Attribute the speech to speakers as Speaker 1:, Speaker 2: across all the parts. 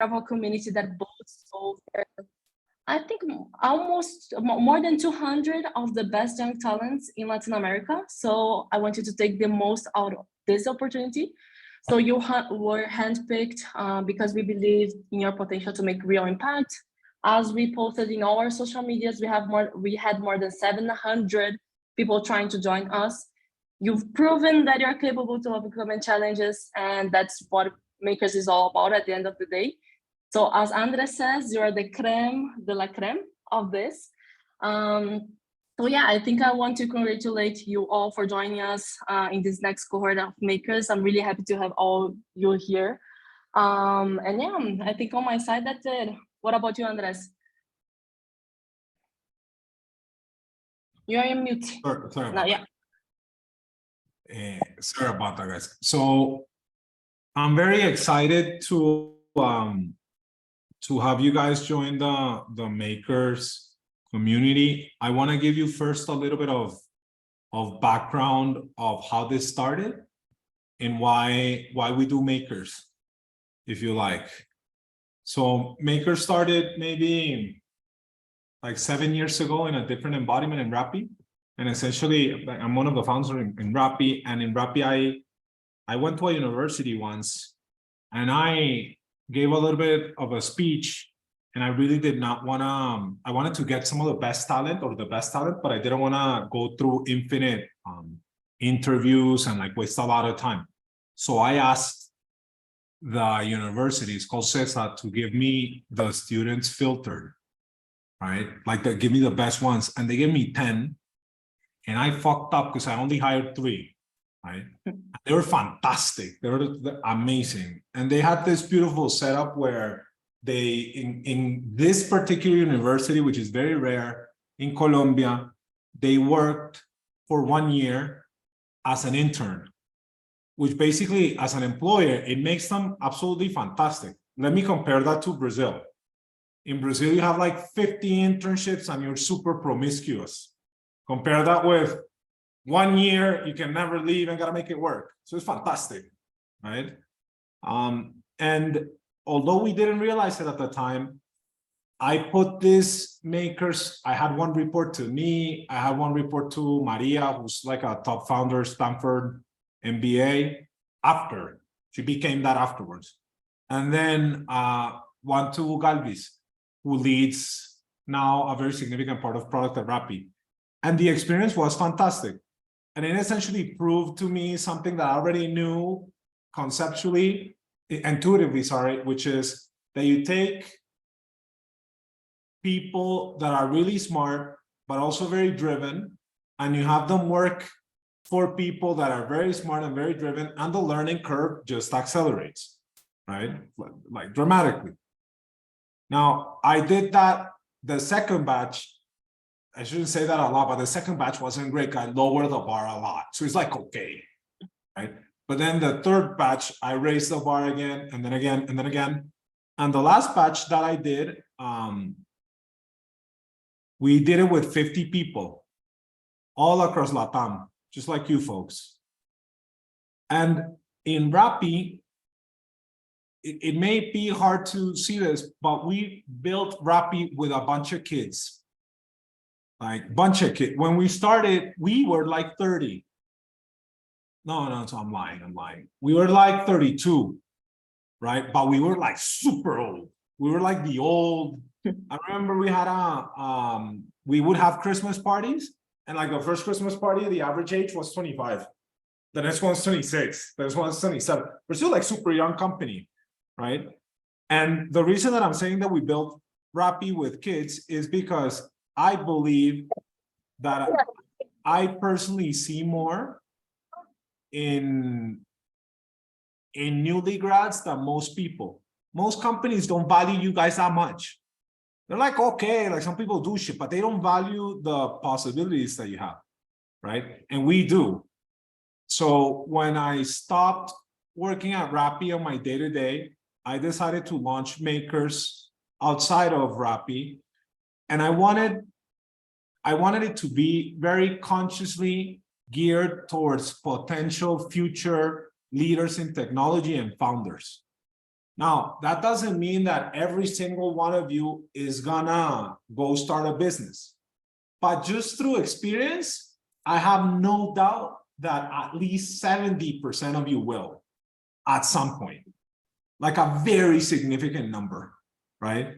Speaker 1: of a community that boasts over, I think, almost more than 200 of the best young talents in Latin America. So I want you to take the most out of this opportunity. So you were handpicked because we believe in your potential to make real impact. As we posted in all our social medias, we had more than 700 people trying to join us. You've proven that you're capable to overcome challenges, and that's what Makers is all about at the end of the day. So as Andres says, you're the creme de la creme of this. So yeah, I think I want to congratulate you all for joining us in this next cohort of Makers. I'm really happy to have all you here. And yeah, I think on my side, that's it. What about you, Andres? You're in mute.
Speaker 2: Sorry
Speaker 1: No,
Speaker 2: about
Speaker 1: yeah.
Speaker 2: that. Sorry about that, guys. So I'm very excited to have you guys join the Makers community. I want to give you first a little bit of background of how this started and why we do Makers, if you like. So Makers started maybe like 7 years ago in a different embodiment in Rappi. And essentially, I'm one of the founders in Rappi. And in Rappi, I went to a university once and I gave a little bit of a speech, and I really did not want to, I wanted to get some of the best talent, but I didn't want to go through infinite interviews and like waste a lot of time. So I asked the university, it's called CESA, to give me the students filtered, right? Like they give me the best ones, and they gave me 10, and I fucked up because I only hired 3. Right? They were fantastic. They're amazing. And they had this beautiful setup where they, in this particular university, which is very rare in Colombia, they worked for 1 year as an intern, which basically, as an employer, it makes them absolutely fantastic. Let me compare that to Brazil. In Brazil, you have like 50 internships and you're super promiscuous. Compare that with 1 year, you can never leave and gotta make it work. So it's fantastic, right? And although we didn't realize it at the time, I put this Makers, I had one report to me, I had one report to Maria, who's like a top founder, Stanford MBA, after. She became that afterwards. And then one to Galvis, who leads now a very significant part of product at Rappi. And the experience was fantastic. And it essentially proved to me something that I already knew conceptually, intuitively, sorry, which is that you take people that are really smart, but also very driven, and you have them work for people that are very smart and very driven, and the learning curve just accelerates, right? Like dramatically. Now, I did that the second batch. I shouldn't say that a lot, but the second batch wasn't great. I lowered the bar a lot. So it's like, okay, right? But then the third batch, I raised the bar again, and then again, and then again. And the last batch that I did, we did it with 50 people all across LATAM, just like you folks. And in Rappi, it may be hard to see this, but we built Rappi with a bunch of kids. Like bunch of kids. When we started, we were like 30. No, so I'm lying. We were like 32, right? But we were like super old. We were like the old. I remember we had we would have Christmas parties, and like the first Christmas party, the average age was 25. The next one's 26. The next one's 27. We're still like super young company, right? And the reason that I'm saying that we built Rappi with kids is because I believe that I personally see more in newly grads than most people. Most companies don't value you guys that much. They're like, okay, like some people do shit, but they don't value the possibilities that you have, right? And we do. So when I stopped working at Rappi on my day-to-day, I decided to launch Makers outside of Rappi. And I wanted it to be very consciously geared towards potential future leaders in technology and founders. Now, that doesn't mean that every single one of you is gonna go start a business. But just through experience, I have no doubt that at least 70% of you will at some point, like a very significant number, right?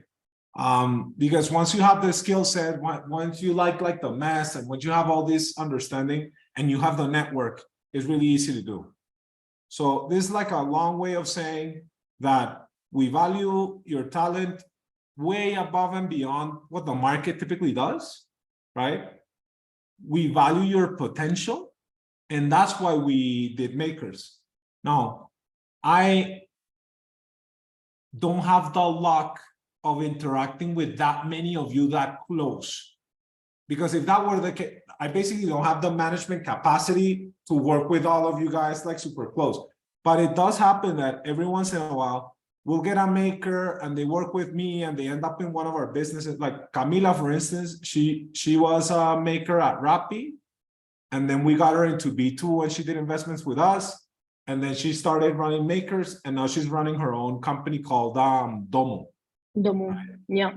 Speaker 2: Because once you have the skill set, once you like the math, and once you have all this understanding and you have the network, it's really easy to do. So this is like a long way of saying that we value your talent way above and beyond what the market typically does, right? We value your potential, and that's why we did Makers. Now, I don't have the luck of interacting with that many of you that close. Because if that were the case, I basically don't have the management capacity to work with all of you guys like super close. But it does happen that every once in a while, we'll get a maker and they work with me and they end up in one of our businesses. Like Camila, for instance, she was a maker at Rappi. And then we got her into B2 and she did investments with us. And then she started running Makers, and now she's running her own company called Domo.
Speaker 1: Domo, yeah.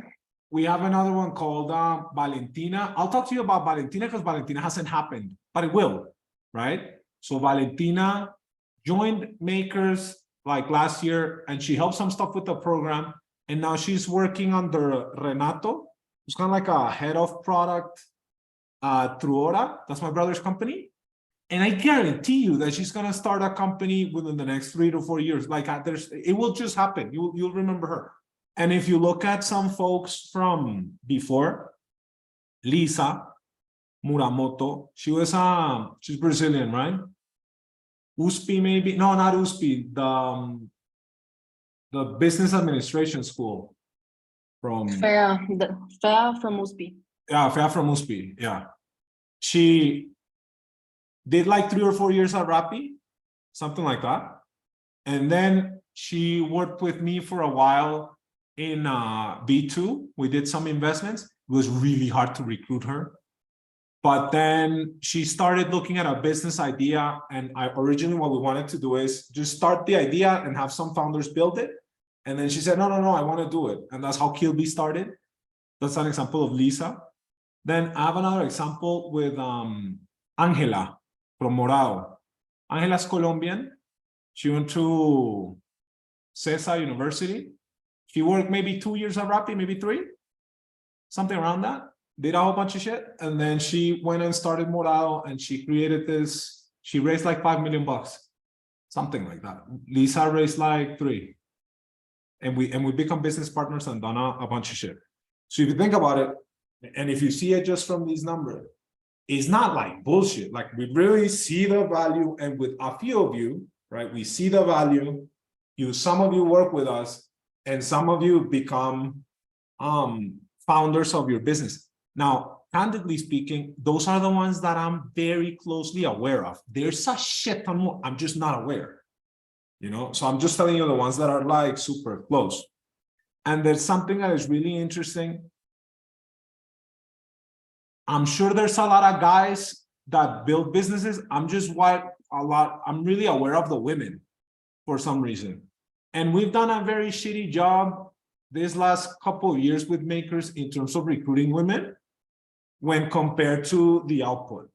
Speaker 2: We have another one called Valentina. I'll talk to you about Valentina because Valentina hasn't happened, but it will, right? So Valentina joined Makers like last year, and she helped some stuff with the program. And now she's working under Renato, who's kind of like a head of product through Ora. That's my brother's company. And I guarantee you that she's gonna start a company within the next 3 to 4 years. Like it will just happen. You'll remember her. And if you look at some folks from before, Lisa Muramoto, she's Brazilian, right? USP maybe, no, not USP, the business administration school from
Speaker 1: Fair from USP.
Speaker 2: Yeah, Fair from USP, yeah. She did like 3 or 4 years at Rappi, something like that. And then she worked with me for a while in B2. We did some investments. It was really hard to recruit her. But then she started looking at a business idea. And originally what we wanted to do is just start the idea and have some founders build it. And then she said, no, I want to do it. And that's how Kilby started. That's an example of Lisa. Then I have another example with Angela from Morado. Angela's Colombian. She went to CESA University. She worked maybe 2 years at Rappi, maybe 3, something around that. Did a whole bunch of shit. And then she went and started Morado, and she created this. She raised like $5 million, something like that. Lisa raised like 3. And we become business partners and done a bunch of shit. So if you think about it, and if you see it just from these numbers, it's not like bullshit. Like we really see the value, and with a few of you, right? We see the value. Some of you work with us, and some of you become founders of your business. Now, candidly speaking, those are the ones that I'm very closely aware of. There's a shit ton more. I'm just not aware, So I'm just telling you the ones that are like super close. And there's something that is really interesting. I'm sure there's a lot of guys that build businesses. I'm really aware of the women for some reason. And we've done a very shitty job this last couple of years with Makers in terms of recruiting women when compared to the output.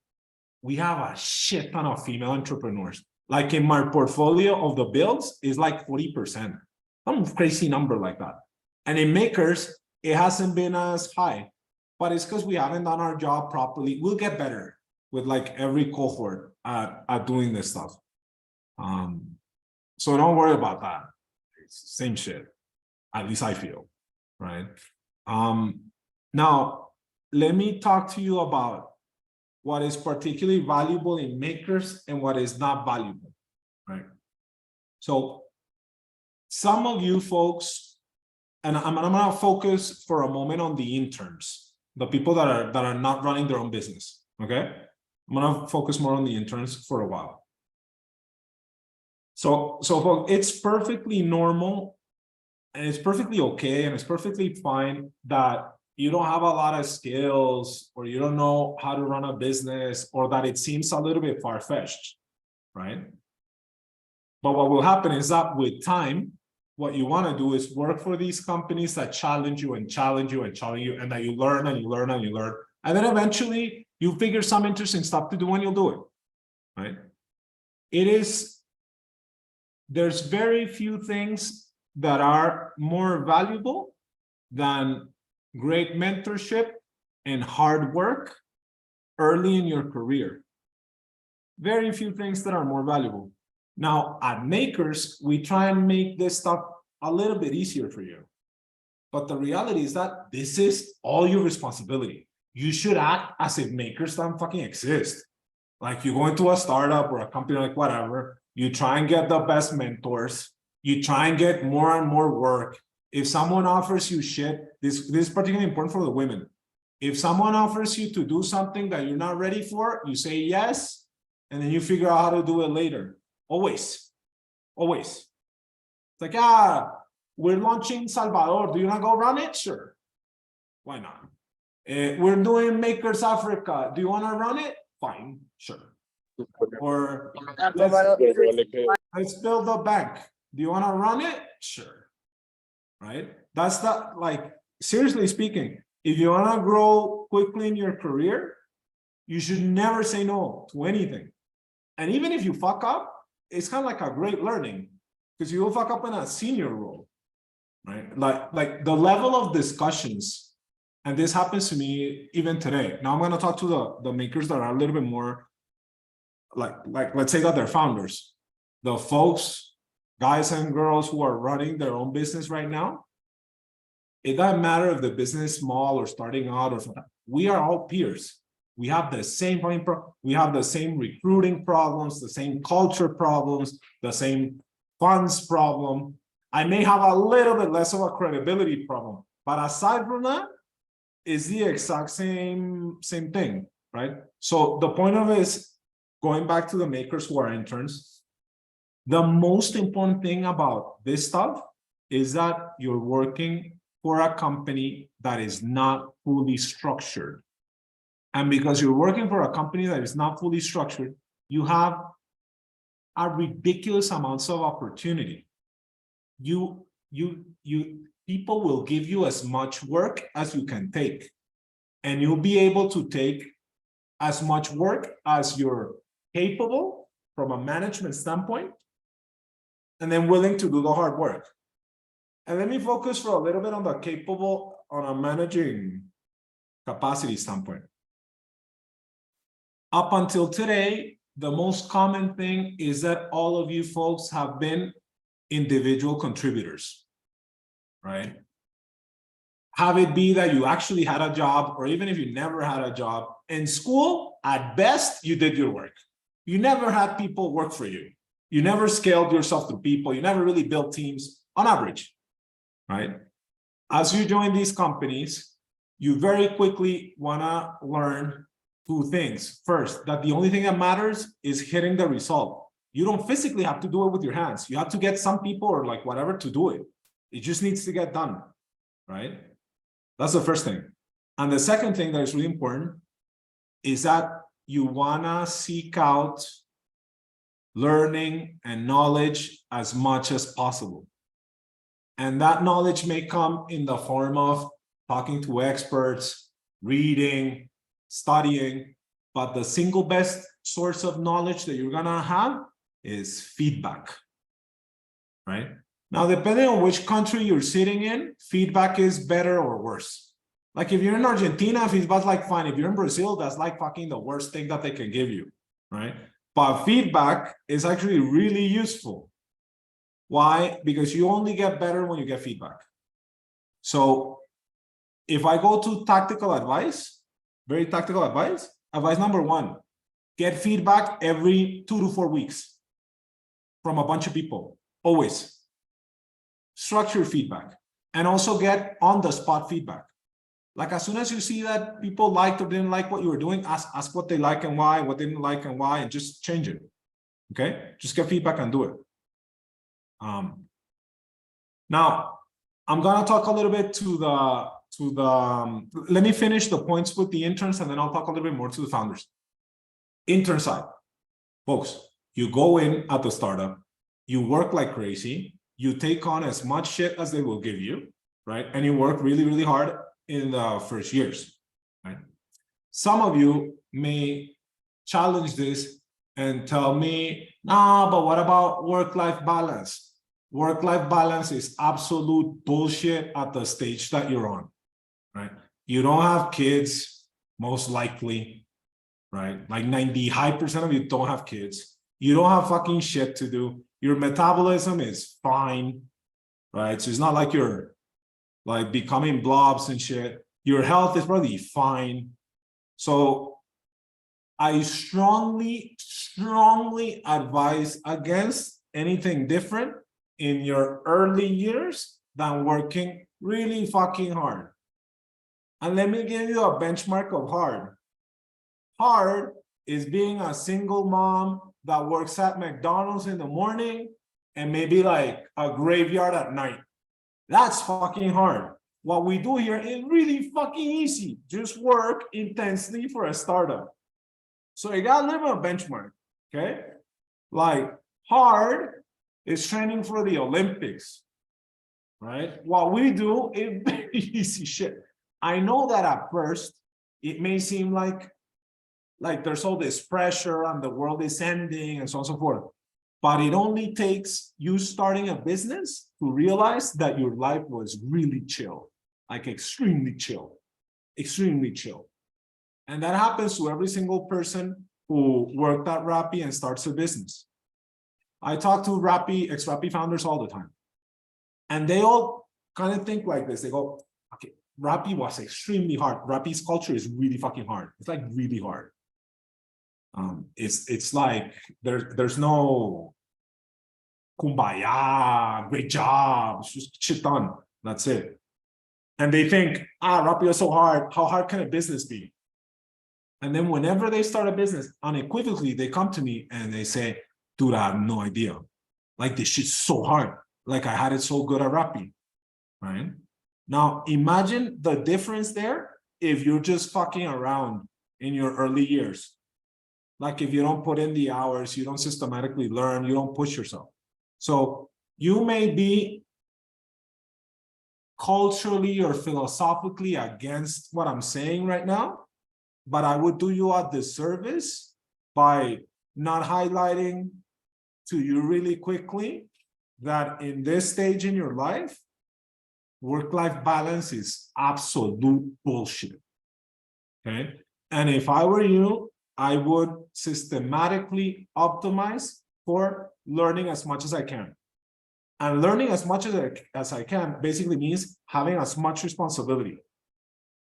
Speaker 2: We have a shit ton of female entrepreneurs. Like in my portfolio of the builds is like 40%. Some crazy number like that. And in Makers, it hasn't been as high. But it's because we haven't done our job properly. We'll get better with like every cohort at doing this stuff. So don't worry about that. It's same shit. At least I feel, right? Now, let me talk to you about what is particularly valuable in Makers and what is not valuable, right? So some of you folks, and I'm gonna focus for a moment on the interns, the people that are not running their own business, okay? I'm gonna focus more on the interns for a while. So folks, it's perfectly normal and it's perfectly okay and it's perfectly fine that you don't have a lot of skills or you don't know how to run a business or that it seems a little bit far-fetched, right? But what will happen is that with time, what you want to do is work for these companies that challenge you and challenge you and challenge you, and that you learn and you learn and you learn. And then eventually you figure some interesting stuff to do and you'll do it, right? There's very few things that are more valuable than great mentorship and hard work early in your career. Very few things that are more valuable. Now, at Makers, we try and make this stuff a little bit easier for you. But the reality is that this is all your responsibility. You should act as if Makers don't fucking exist. Like, you go into a startup or a company, like whatever, you try and get the best mentors, you try and get more and more work. If someone offers you shit, this is particularly important for the women. If someone offers you to do something that you're not ready for, you say yes, and then you figure out how to do it later. Always. It's like, we're launching Salvador. Do you want to go run it? Sure. Why not? We're doing Makers Africa. Do you want to run it? Fine. Sure. Or let's build a bank. Do you want to run it? Sure. Right? That's the, like, seriously speaking, if you want to grow quickly in your career, you should never say no to anything. And even if you fuck up, it's kind of like a great learning, because you will fuck up in a senior role, right? Like the level of discussions, and this happens to me even today. Now I'm going to talk to the makers that are a little bit more like let's say that they're founders, the folks, guys and girls who are running their own business right now. It doesn't matter if the business is small or starting out or something. We are all peers. We have the same we have the same recruiting problems, the same culture problems, the same funds problem. I may have a little bit less of a credibility problem, but aside from that, it's the exact same thing, right? So the point of it is, going back to the makers who are interns, the most important thing about this stuff is that you're working for a company that is not fully structured. And because you're working for a company that is not fully structured, you have a ridiculous amounts of opportunity. People will give you as much work as you can take, and you'll be able to take as much work as you're capable from a management standpoint, and then willing to do the hard work. And let me focus for a little bit on the capable, on a managing capacity standpoint. Up until today, the most common thing is that all of you folks have been individual contributors, right? Have it be that you actually had a job, or even if you never had a job, in school, at best, you did your work. You never had people work for you. You never scaled yourself to people. You never really built teams on average, right? As you join these companies, you very quickly want to learn two things. First, that the only thing that matters is hitting the result. You don't physically have to do it with your hands. You have to get some people or like whatever to do it. It just needs to get done, right? That's the first thing. And the second thing that is really important is that you want to seek out learning and knowledge as much as possible. And that knowledge may come in the form of talking to experts, reading, studying, but the single best source of knowledge that you're gonna have is feedback, right? Now, depending on which country you're sitting in, feedback is better or worse. Like if you're in Argentina, feedback's like fine. If you're in Brazil, that's like fucking the worst thing that they can give you, right? But feedback is actually really useful. Why? Because you only get better when you get feedback. So if I go to tactical advice, very tactical advice number one, get feedback every 2 to 4 weeks from a bunch of people, always. Structure feedback, and also get on-the-spot feedback. Like as soon as you see that people liked or didn't like what you were doing, ask what they like and why, what they didn't like and why, and just change it, okay? Just get feedback and do it. Now, I'm gonna talk a little bit to the let me finish the points with the interns, and then I'll talk a little bit more to the founders. Intern side, folks, you go in at the startup, you work like crazy, you take on as much shit as they will give you, right? And you work really, really hard in the first years, right? Some of you may challenge this and tell me, nah, but what about work-life balance? Work-life balance is absolute bullshit at the stage that you're on, right? You don't have kids, most likely, right? Like 90% of you don't have kids. You don't have fucking shit to do. Your metabolism is fine, right? So it's not like you're like becoming blobs and shit. Your health is probably fine. So I strongly advise against anything different in your early years than working really fucking hard. And let me give you a benchmark of hard. Hard is being a single mom that works at McDonald's in the morning and maybe like a graveyard at night. That's fucking hard. What we do here is really fucking easy. Just work intensely for a startup. So you gotta live on a benchmark, okay? Like hard is training for the Olympics, right? What we do is very easy shit. I know that at first it may seem like there's all this pressure and the world is ending and so on and so forth. But it only takes you starting a business to realize that your life was really chill, like extremely chill, extremely chill. And that happens to every single person who worked at Rappi and starts a business. I talk to Rappi, ex-Rappi founders all the time. And they all kind of think like this. They go, okay, Rappi was extremely hard. Rappi's culture is really fucking hard. It's like really hard. It's like there's no kumbaya, great job, it's just shit done. That's it. And they think, Rappi is so hard. How hard can a business be? And then whenever they start a business, unequivocally, they come to me and they say, dude, I have no idea. Like this shit's so hard. Like I had it so good at Rappi, right? Now, imagine the difference there if you're just fucking around in your early years. Like if you don't put in the hours, you don't systematically learn, you don't push yourself. So you may be culturally or philosophically against what I'm saying right now, but I would do you a disservice by not highlighting to you really quickly that in this stage in your life, work-life balance is absolute bullshit, okay? And if I were you, I would systematically optimize for learning as much as I can. And learning as much as I can basically means having as much responsibility,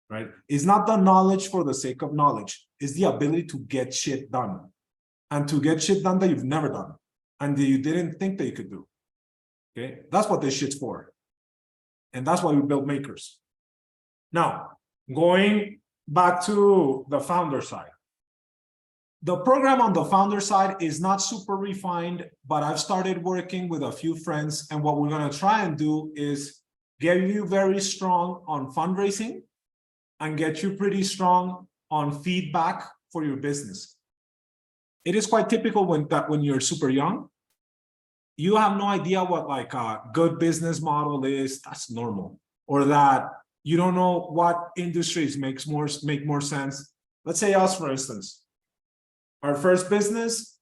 Speaker 2: right? It's not the knowledge for the sake of knowledge. It's the ability to get shit done. And to get shit done that you've never done and that you didn't think that you could do, okay? That's what this shit's for. And that's why we build makers. Now, going back to the founder side. The program on the founder side is not super refined, but I've started working with a few friends. And what we're going to try and do is get you very strong on fundraising and get you pretty strong on feedback for your business. It is quite typical when you're super young, you have no idea what like a good business model is. That's normal. Or that you don't know what industries make more sense. Let's say us, for instance. Our first business,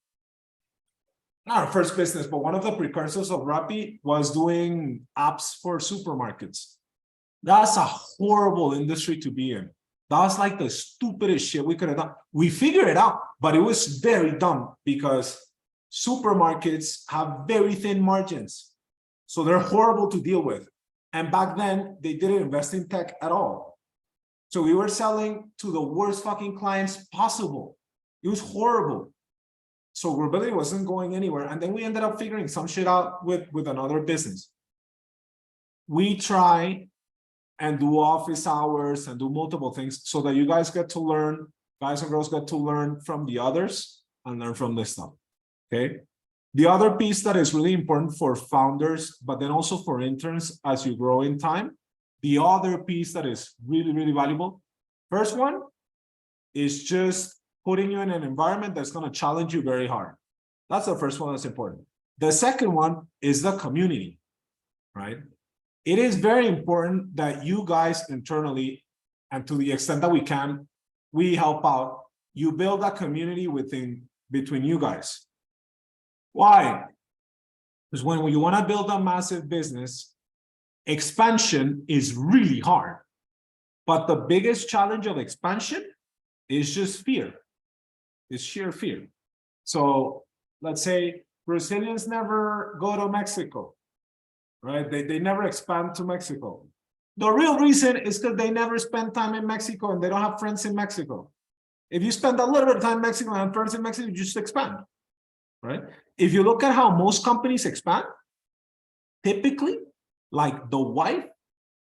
Speaker 2: not our first business, but one of the precursors of Rappi was doing apps for supermarkets. That's a horrible industry to be in. That was like the stupidest shit we could have done. We figured it out, but it was very dumb because supermarkets have very thin margins. So they're horrible to deal with. And back then, they didn't invest in tech at all. So we were selling to the worst fucking clients possible. It was horrible. So Growbility wasn't going anywhere. And then we ended up figuring some shit out with another business. We try and do office hours and do multiple things so that you guys get to learn, guys and girls get to learn from the others and learn from this stuff, okay? The other piece that is really important for founders, but then also for interns as you grow in time, the other piece that is really, really valuable, first one is just putting you in an environment that's going to challenge you very hard. That's the first one that's important. The second one is the community. right? It is very important that you guys internally, and to the extent that we can, we help out. You build a community between you guys. Why? Because when you want to build a massive business, expansion is really hard. But the biggest challenge of expansion is just fear. It's sheer fear. So let's say Brazilians never go to Mexico, right? They never expand to Mexico. The real reason is because they never spend time in Mexico and they don't have friends in Mexico. If you spend a little bit of time in Mexico and have friends in Mexico, you just expand, right? If you look at how most companies expand, typically, like the wife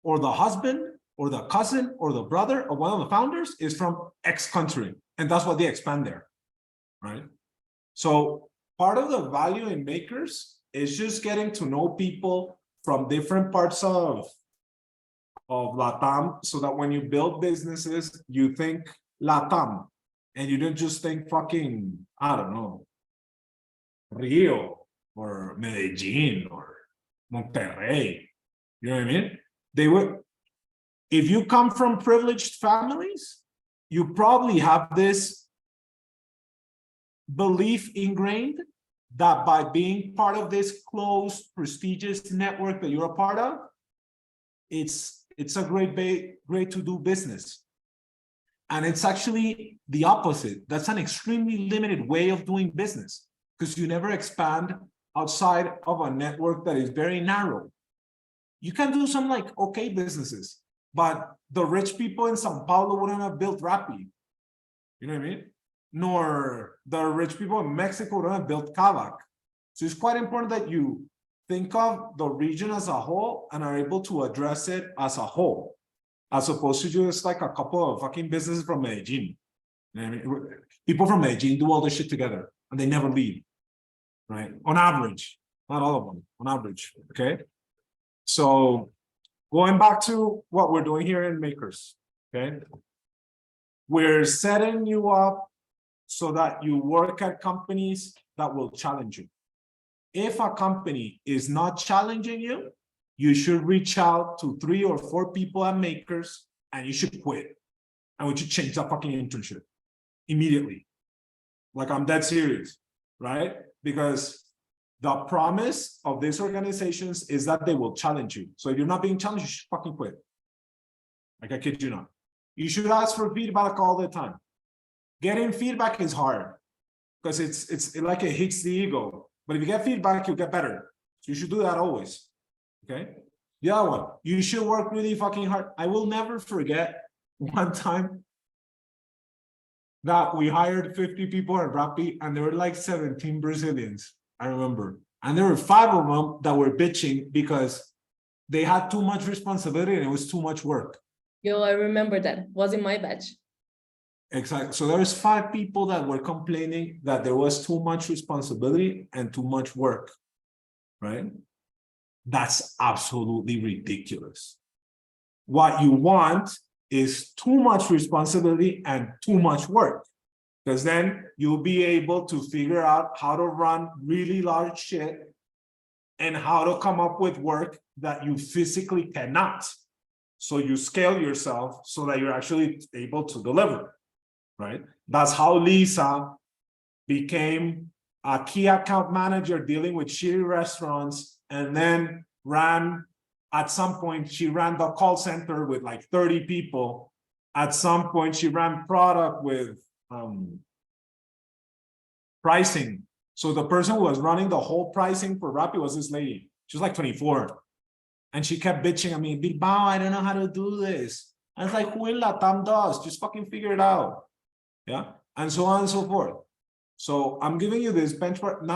Speaker 2: or the husband or the cousin or the brother of one of the founders is from X country, and that's why they expand there, right? So part of the value in Makers is just getting to know people from different parts of LATAM, so that when you build businesses, you think LATAM, and you don't just think fucking, I don't know, Rio or Medellin or Monterrey. You know what I mean? They would, if you come from privileged families, you probably have this belief ingrained that by being part of this close, prestigious network that you're a part of, it's a great way to do business. And it's actually the opposite. That's an extremely limited way of doing business, because you never expand outside of a network that is very narrow. You can do some like okay businesses, but the rich people in Sao Paulo wouldn't have built Rappi. You know what I mean? Nor the rich people in Mexico wouldn't have built Kavak. So it's quite important that you think of the region as a whole and are able to address it as a whole, as opposed to just like a couple of fucking businesses from Medellin. You know what I mean? People from Medellin do all this shit together and they never leave, right? On average, not all of them, on average, okay? So going back to what we're doing here in Makers, okay? We're setting you up so that you work at companies that will challenge you. If a company is not challenging you, you should reach out to 3 or 4 people at Makers and you should quit. And we should change that fucking internship immediately. Like, I'm dead serious, right? Because the promise of these organizations is that they will challenge you. So if you're not being challenged, you should fucking quit. Like, I kid you not. You should ask for feedback all the time. Getting feedback is hard because it's like it hits the ego. But if you get feedback, you'll get better. So you should do that always. Okay? The other one, you should work really fucking hard. I will never forget one time that we hired 50 people at Rappi and there were like 17 Brazilians, I remember. And there were 5 of them that were bitching because they had too much responsibility and it was too much work.
Speaker 1: Yo, I remember that. Was in my batch.
Speaker 2: Exactly. So there was 5 people that were complaining that there was too much responsibility and too much work, right? That's absolutely ridiculous. What you want is too much responsibility and too much work, because then you'll be able to figure out how to run really large shit and how to come up with work that you physically cannot. So you scale yourself so that you're actually able to deliver. Right? That's how Lisa became a key account manager dealing with shitty restaurants, and then at some point, she ran the call center with like 30 people. At some point, she ran product with pricing. So the person who was running the whole pricing for Rappi was this lady. She was like 24. And she kept bitching at me, Bilbao, I don't know how to do this. I was like, who in Latam does? Just fucking figure it out. Yeah, and so on and so forth. So I'm giving you this benchmark,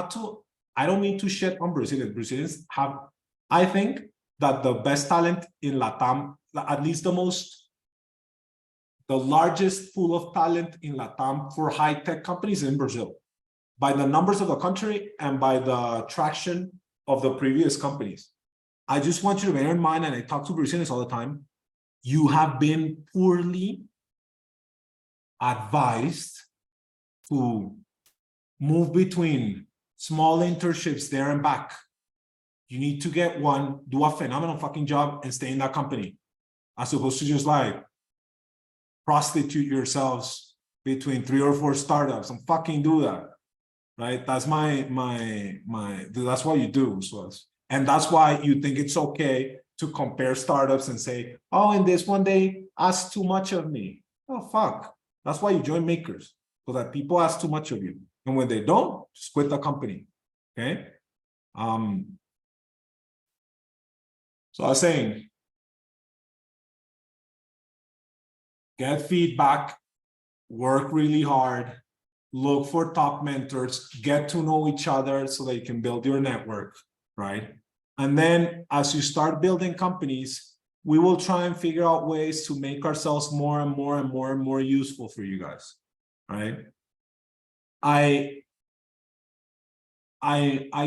Speaker 2: I don't mean to shit on Brazilians. Brazilians have, I think that the best talent in Latam, at least the largest pool of talent in Latam for high-tech companies in Brazil, by the numbers of the country and by the traction of the previous companies. I just want you to bear in mind, and I talk to Brazilians all the time, you have been poorly advised to move between small internships there and back. You need to get one, do a phenomenal fucking job and stay in that company, as opposed to just like prostitute yourselves between 3 or 4 startups and fucking do that. Right? That's that's what you do. So, and that's why you think it's okay to compare startups and say, oh, in this one they ask too much of me. Oh, fuck. That's why you join Makers, so that people ask too much of you. And when they don't, just quit the company. Okay. So I was saying, get feedback, work really hard, look for top mentors, get to know each other so that you can build your network, right? And then as you start building companies, we will try and figure out ways to make ourselves more and more and more and more useful for you guys, right? I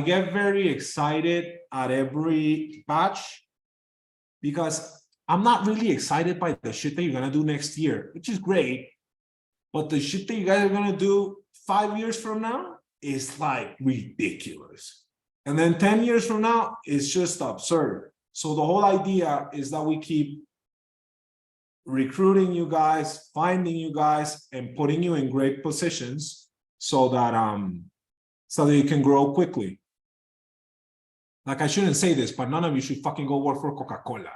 Speaker 2: get very excited at every batch because I'm not really excited by the shit that you're gonna do next year, which is great. But the shit that you guys are gonna do 5 years from now is like ridiculous. And then 10 years from now, it's just absurd. So the whole idea is that we keep recruiting you guys, finding you guys, and putting you in great positions so that you can grow quickly. Like, I shouldn't say this, but none of you should fucking go work for Coca-Cola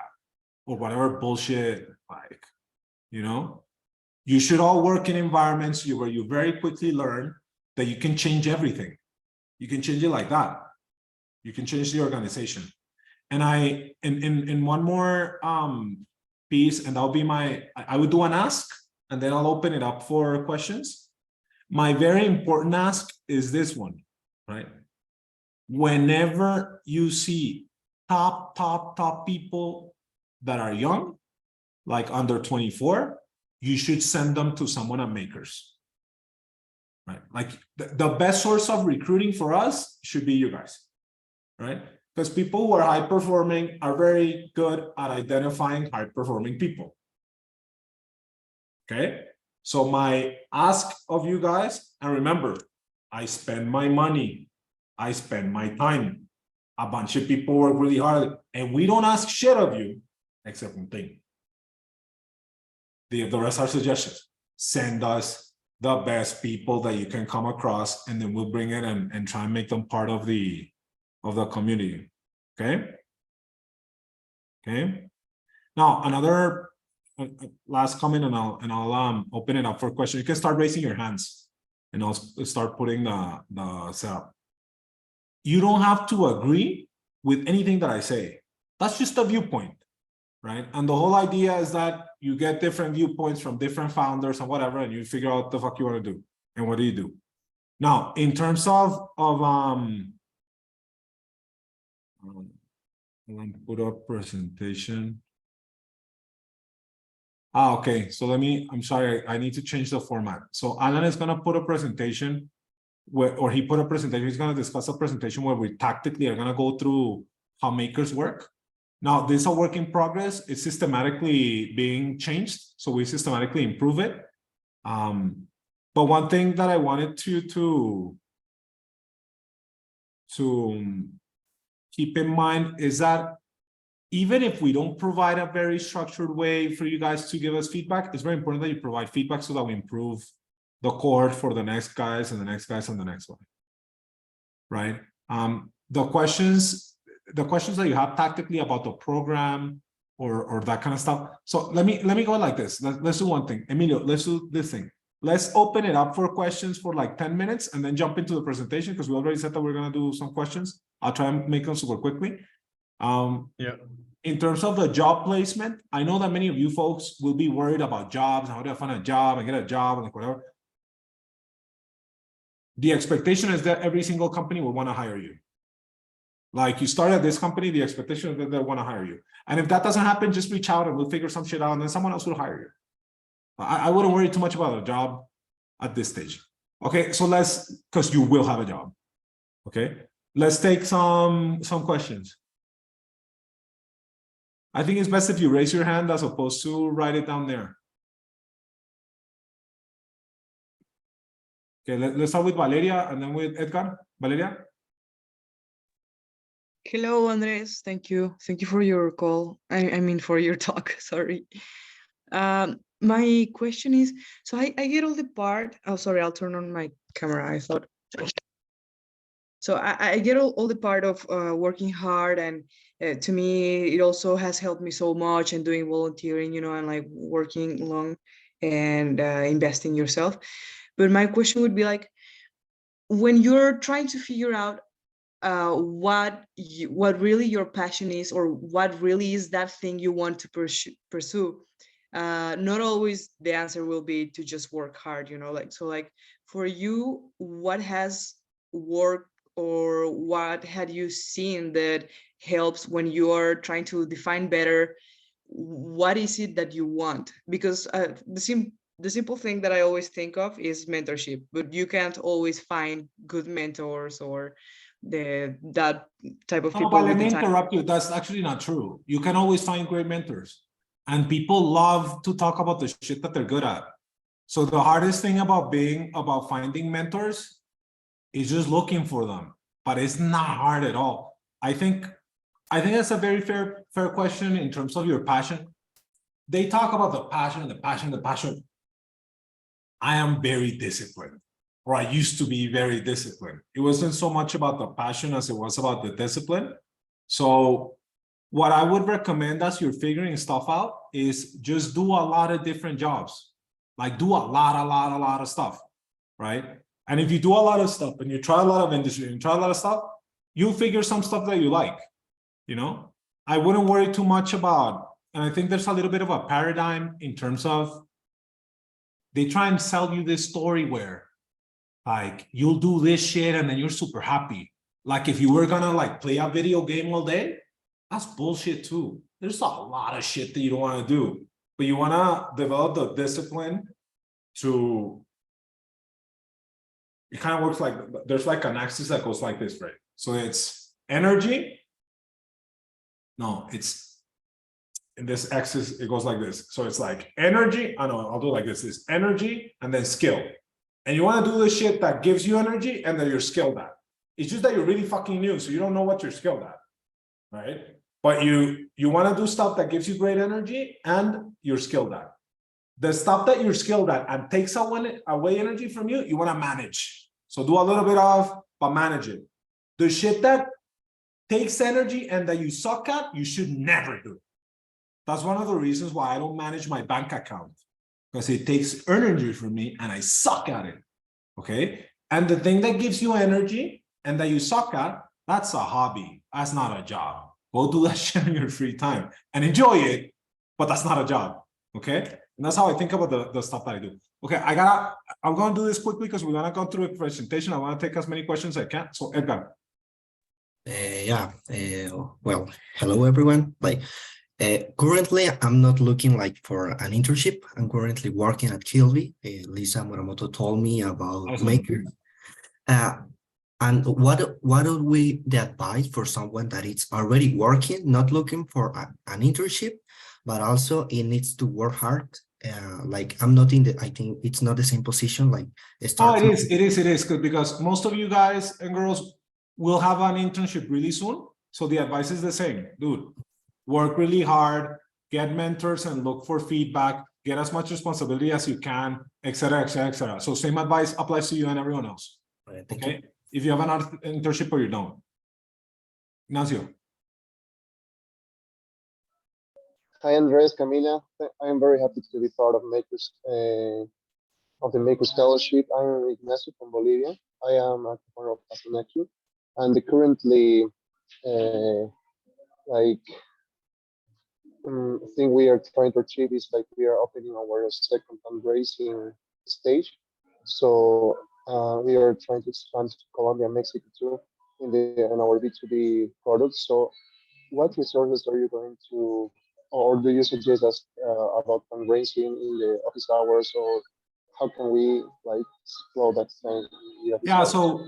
Speaker 2: or whatever bullshit, like, you know? You should all work in environments where you very quickly learn that you can change everything. You can change it like that. You can change the organization. And in one more piece, and that'll be I would do an ask, and then I'll open it up for questions. My very important ask is this one, right? Whenever you see top people that are young, like under 24, you should send them to someone at Makers, right? Like the best source of recruiting for us should be you guys, right? Because people who are high performing are very good at identifying high performing people. Okay, so my ask of you guys, and remember, I spend my money, I spend my time. A bunch of people work really hard, and we don't ask shit of you except one thing. The rest are suggestions. Send us the best people that you can come across, and then we'll bring it and try and make them part of the community. Okay. Okay. Now another last comment, and I'll open it up for questions. You can start raising your hands, and I'll start putting the setup. You don't have to agree with anything that I say. That's just a viewpoint, right? And the whole idea is that you get different viewpoints from different founders and whatever, and you figure out what the fuck you want to do and what do you do. Now, in terms of put up presentation. Okay, so I'm sorry, I need to change the format. So Alan is gonna put a presentation he put a presentation, he's gonna discuss a presentation where we tactically are gonna go through how Makers work. Now, this is a work in progress. It's systematically being changed, so we systematically improve it. But one thing that I wanted to keep in mind is that even if we don't provide a very structured way for you guys to give us feedback, it's very important that you provide feedback so that we improve the cohort for the next guys and the next guys and the next one, right? The questions that you have tactically about the program or that kind of stuff. So let me go like this. Let's do one thing. Emilio, let's do this thing. Let's open it up for questions for like 10 minutes and then jump into the presentation, because we already said that we're going to do some questions. I'll try and make them super quickly.
Speaker 3: Yeah.
Speaker 2: In terms of the job placement, I know that many of you folks will be worried about jobs, how do I find a job and get a job and like whatever. The expectation is that every single company will want to hire you. Like, you start at this company, the expectation is that they want to hire you. And if that doesn't happen, just reach out and we'll figure some shit out, and then someone else will hire you. I wouldn't worry too much about a job at this stage. Okay, so because you will have a job. Okay, let's take some questions. I think it's best if you raise your hand as opposed to write it down there. Okay, let's start with Valeria and then with Edgar. Valeria?
Speaker 3: Hello, Andres. Thank you. Thank you for your call. I mean, for your talk. Sorry. My question is, so I get all the part. Oh, sorry, I'll turn on my camera. I thought. So I get all the part of working hard, and to me, it also has helped me so much, and doing volunteering, and like working long and investing yourself. But my question would be like, when you're trying to figure out what really your passion is, or what really is that thing you want to pursue, not always the answer will be to just work hard, like, so like, for you, what has worked, or what had you seen that helps when you are trying to define better what is it that you want? Because the simple thing that I always think of is mentorship, but you can't always find good mentors or that type of
Speaker 2: No,
Speaker 3: people
Speaker 2: but let
Speaker 3: with the
Speaker 2: me
Speaker 3: time.
Speaker 2: interrupt you. That's actually not true. You can always find great mentors. And people love to talk about the shit that they're good at. So the hardest thing about finding mentors is just looking for them. But it's not hard at all. I think that's a very fair question in terms of your passion. They talk about the passion. I am very disciplined, or I used to be very disciplined. It wasn't so much about the passion as it was about the discipline. So what I would recommend as you're figuring stuff out is just do a lot of different jobs. Like do a lot of stuff, right? And if you do a lot of stuff and you try a lot of industry and try a lot of stuff, you'll figure some stuff that you like, I wouldn't worry too much about, and I think there's a little bit of a paradigm in terms of they try and sell you this story where like you'll do this shit and then you're super happy. Like if you were gonna like play a video game all day, that's bullshit too. There's a lot of shit that you don't want to do, but you want to develop the discipline to, it kind of works like, there's like an axis that goes like this, right? So it's energy. No, it's in this axis, it goes like this. So it's like energy. I know, I'll do it like this. It's energy and then skill. And you want to do the shit that gives you energy and that you're skilled at. It's just that you're really fucking new, so you don't know what you're skilled at, right? But you want to do stuff that gives you great energy and you're skilled at. The stuff that you're skilled at and takes away energy from you, you want to manage. So do a little bit of, but manage it. The shit that takes energy and that you suck at, you should never do. That's one of the reasons why I don't manage my bank account, because it takes energy from me and I suck at it. Okay. And the thing that gives you energy and that you suck at, that's a hobby. That's not a job. Go do that shit in your free time and enjoy it, but that's not a job. Okay. And that's how I think about the stuff that I do. Okay. I'm going to do this quickly because we're going to go through a presentation. I want to take as many questions as I can. So Edgar.
Speaker 4: Well, hello everyone. Currently, I'm not looking for an internship. I'm currently working at Kilby. Lisa Muramoto told me about
Speaker 2: Awesome.
Speaker 4: Maker. And what would be the advice for someone that is already working, not looking for an internship, but also it needs to work hard? I'm not I think it's not the same position.
Speaker 2: Oh, it is good because most of you guys and girls will have an internship really soon. So the advice is the same, dude. Work really hard, get mentors and look for feedback, get as much responsibility as you can, etc., etc., etc. So same advice applies to you and everyone else. Okay, if you have an internship or you don't. Ignacio.
Speaker 5: Hi, Andres, Camila. I am very happy to be part of the Makers Scholarship. I'm Ignacio from Bolivia. I am a part of Asunaki, and currently, thing we are trying to achieve is we are opening our second fundraising stage. So we are trying to expand to Colombia, Mexico too, in our B2B products. So what resources are you going to, or do you suggest us about fundraising in the office hours, or how can we explore that thing?
Speaker 2: Yeah, so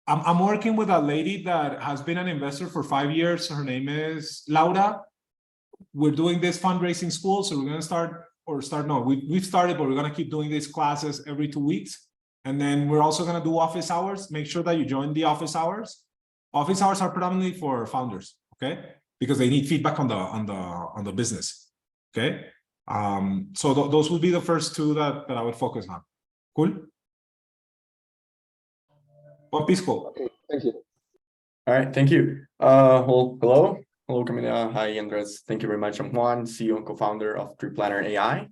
Speaker 2: I'm working with a lady that has been an investor for 5 years. Her name is Laura. We're doing this fundraising school. So we're going to we've started, but we're going to keep doing these classes every 2 weeks. And then we're also going to do office hours. Make sure that you join the office hours. office hours are predominantly for founders, okay? Because they need feedback on the business, okay? So those would be the first two that I would focus on. Cool? Juan Pisco.
Speaker 5: Okay, thank you.
Speaker 6: All right, thank you. Well, hello, Camila. Hi, Andres. Thank you very much. I'm Juan, CEO and co-founder of TreePlanner AI.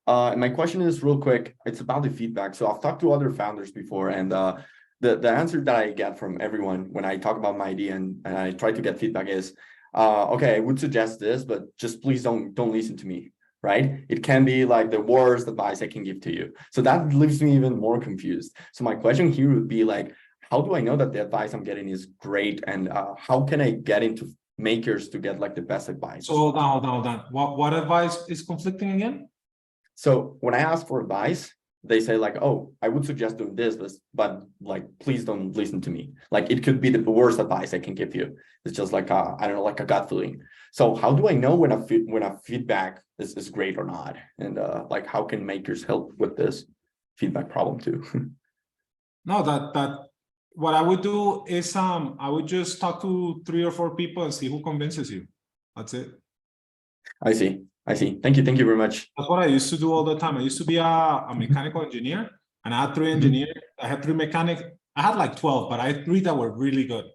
Speaker 6: And my question is real quick. It's about the feedback. So I've talked to other founders before, and the answer that I get from everyone when I talk about my idea and I try to get feedback is, okay, I would suggest this, but just please don't listen to me, right? It can be like the worst advice I can give to you. So that leaves me even more confused. So my question here would be like, how do I know that the advice I'm getting is great, and how can I get into makers to get like the best advice?
Speaker 2: So now, what advice is conflicting again?
Speaker 6: So when I ask for advice, they say like, oh, I would suggest doing this, but like, please don't listen to me. Like, it could be the worst advice I can give you. It's just like, I don't know, like a gut feeling. So how do I know when a feedback is great or not? And like, how can makers help with this feedback problem too?
Speaker 2: No, that what I would do is I would just talk to 3 or 4 people and see who convinces you. That's it.
Speaker 6: I see. Thank you very much.
Speaker 2: That's what I used to do all the time. I used to be a mechanical engineer, and I had 3 engineers. I had 3 mechanics. I had like 12, but I had 3 that were really good.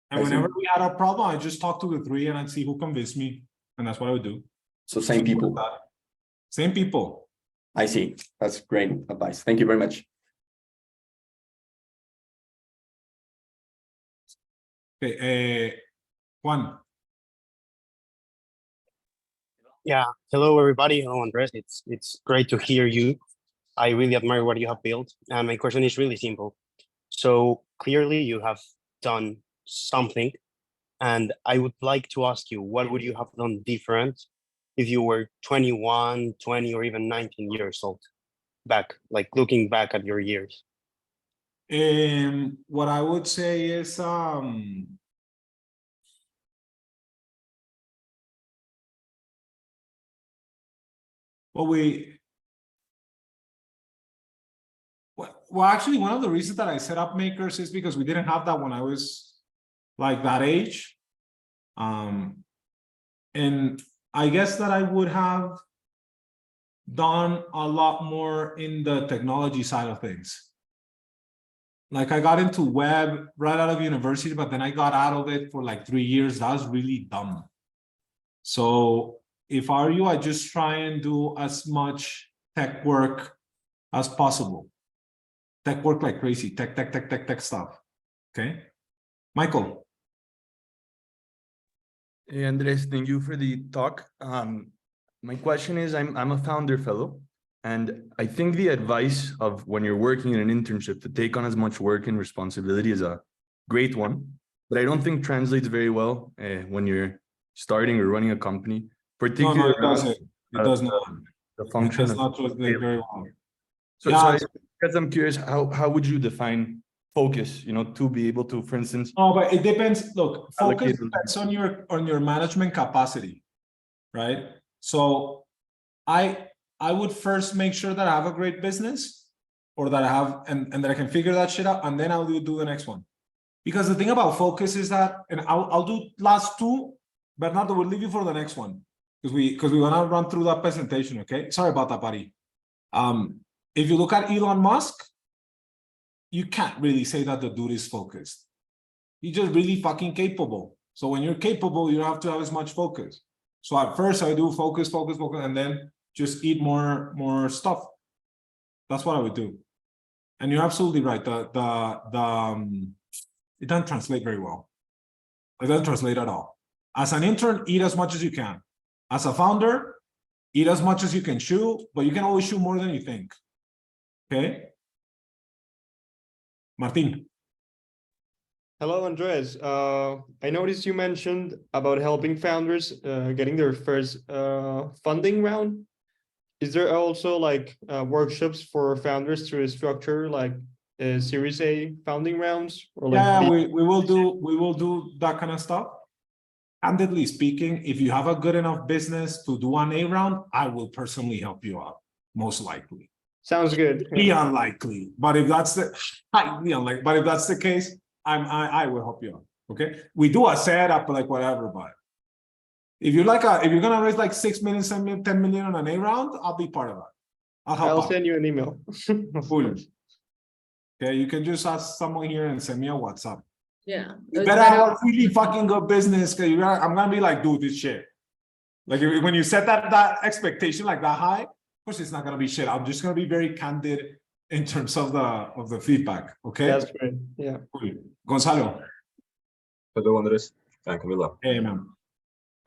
Speaker 2: And
Speaker 6: I see.
Speaker 2: whenever we had a problem, I just talked to the 3 and I'd see who convinced me. And that's what I would do.
Speaker 6: So same people.
Speaker 2: Same people.
Speaker 6: I see. That's great advice. Thank you very much.
Speaker 2: Okay, Juan.
Speaker 7: Yeah, hello everybody. Hello Andres. It's great to hear you. I really admire what you have built. And my question is really simple. So clearly you have done something, and I would like to ask you, what would you have done different if you were 21, 20, or even 19 years old back, like looking back at your years?
Speaker 2: What I would say is well, actually, one of the reasons that I set up makers is because we didn't have that when I was like that age. And I guess that I would have done a lot more in the technology side of things. Like, I got into web right out of university, but then I got out of it for like 3 years. That was really dumb. So if I were you, I just try and do as much tech work as possible. Tech work like crazy, tech stuff. Okay, Michael.
Speaker 8: Hey Andres, thank you for the talk. My question is, I'm a founder fellow, and I think the advice of when you're working in an internship to take on as much work and responsibility is a great one, but I don't think translates very well when you're starting or running a company. Particularly,
Speaker 2: No, it does not.
Speaker 8: The function
Speaker 2: It does not translate very well.
Speaker 8: So,
Speaker 2: Yeah.
Speaker 8: because I'm curious, how would you define focus? You know, to be able to, for instance.
Speaker 2: No, but it depends. Look, focus
Speaker 8: Allocate-
Speaker 2: depends on your management capacity, right? So I would first make sure that I have a great business, or that I have and that I can figure that shit out, and then I'll do the next one. Because the thing about focus is that, and I'll do last 2, Bernardo, we'll leave you for the next one. Because we want to run through that presentation, okay? Sorry about that, buddy. If you look at Elon Musk, you can't really say that the dude is focused. He's just really fucking capable. So when you're capable, you don't have to have as much focus. So at first I do focus, and then just eat more stuff. That's what I would do. And you're absolutely right. It doesn't translate very well. It doesn't translate at all. As an intern, eat as much as you can. As a founder, eat as much as you can chew, but you can always chew more than you think. Okay? Martin.
Speaker 9: Hello, Andres. I noticed you mentioned about helping founders getting their first funding round. Is there also like workshops for founders to structure like Series A founding rounds? Or like
Speaker 2: Yeah, we will do that kind of stuff. Candidly speaking, if you have a good enough business to do an A round, I will personally help you out, most likely.
Speaker 9: Sounds good.
Speaker 2: Be unlikely, but if that's the highly unlikely, but if that's the case, I will help you out. Okay, we do a setup, like whatever, but if you're gonna raise like 6 million, 7 million, 10 million on an A round, I'll be part of that. I'll help
Speaker 9: I'll
Speaker 2: out.
Speaker 9: send you an email.
Speaker 2: Cool. Okay, you can just ask someone here and send me a WhatsApp.
Speaker 1: Yeah.
Speaker 2: You
Speaker 1: it's
Speaker 2: better
Speaker 1: better-
Speaker 2: have a really fucking good business, because I'm gonna be like, dude, this shit. Like when you set that expectation like that high, of course it's not gonna be shit. I'm just gonna be very candid in terms of the feedback. Okay.
Speaker 9: That's great. Yeah.
Speaker 2: Cool. Gonzalo.
Speaker 10: Hello, Andres and Camila.
Speaker 2: Hey, man.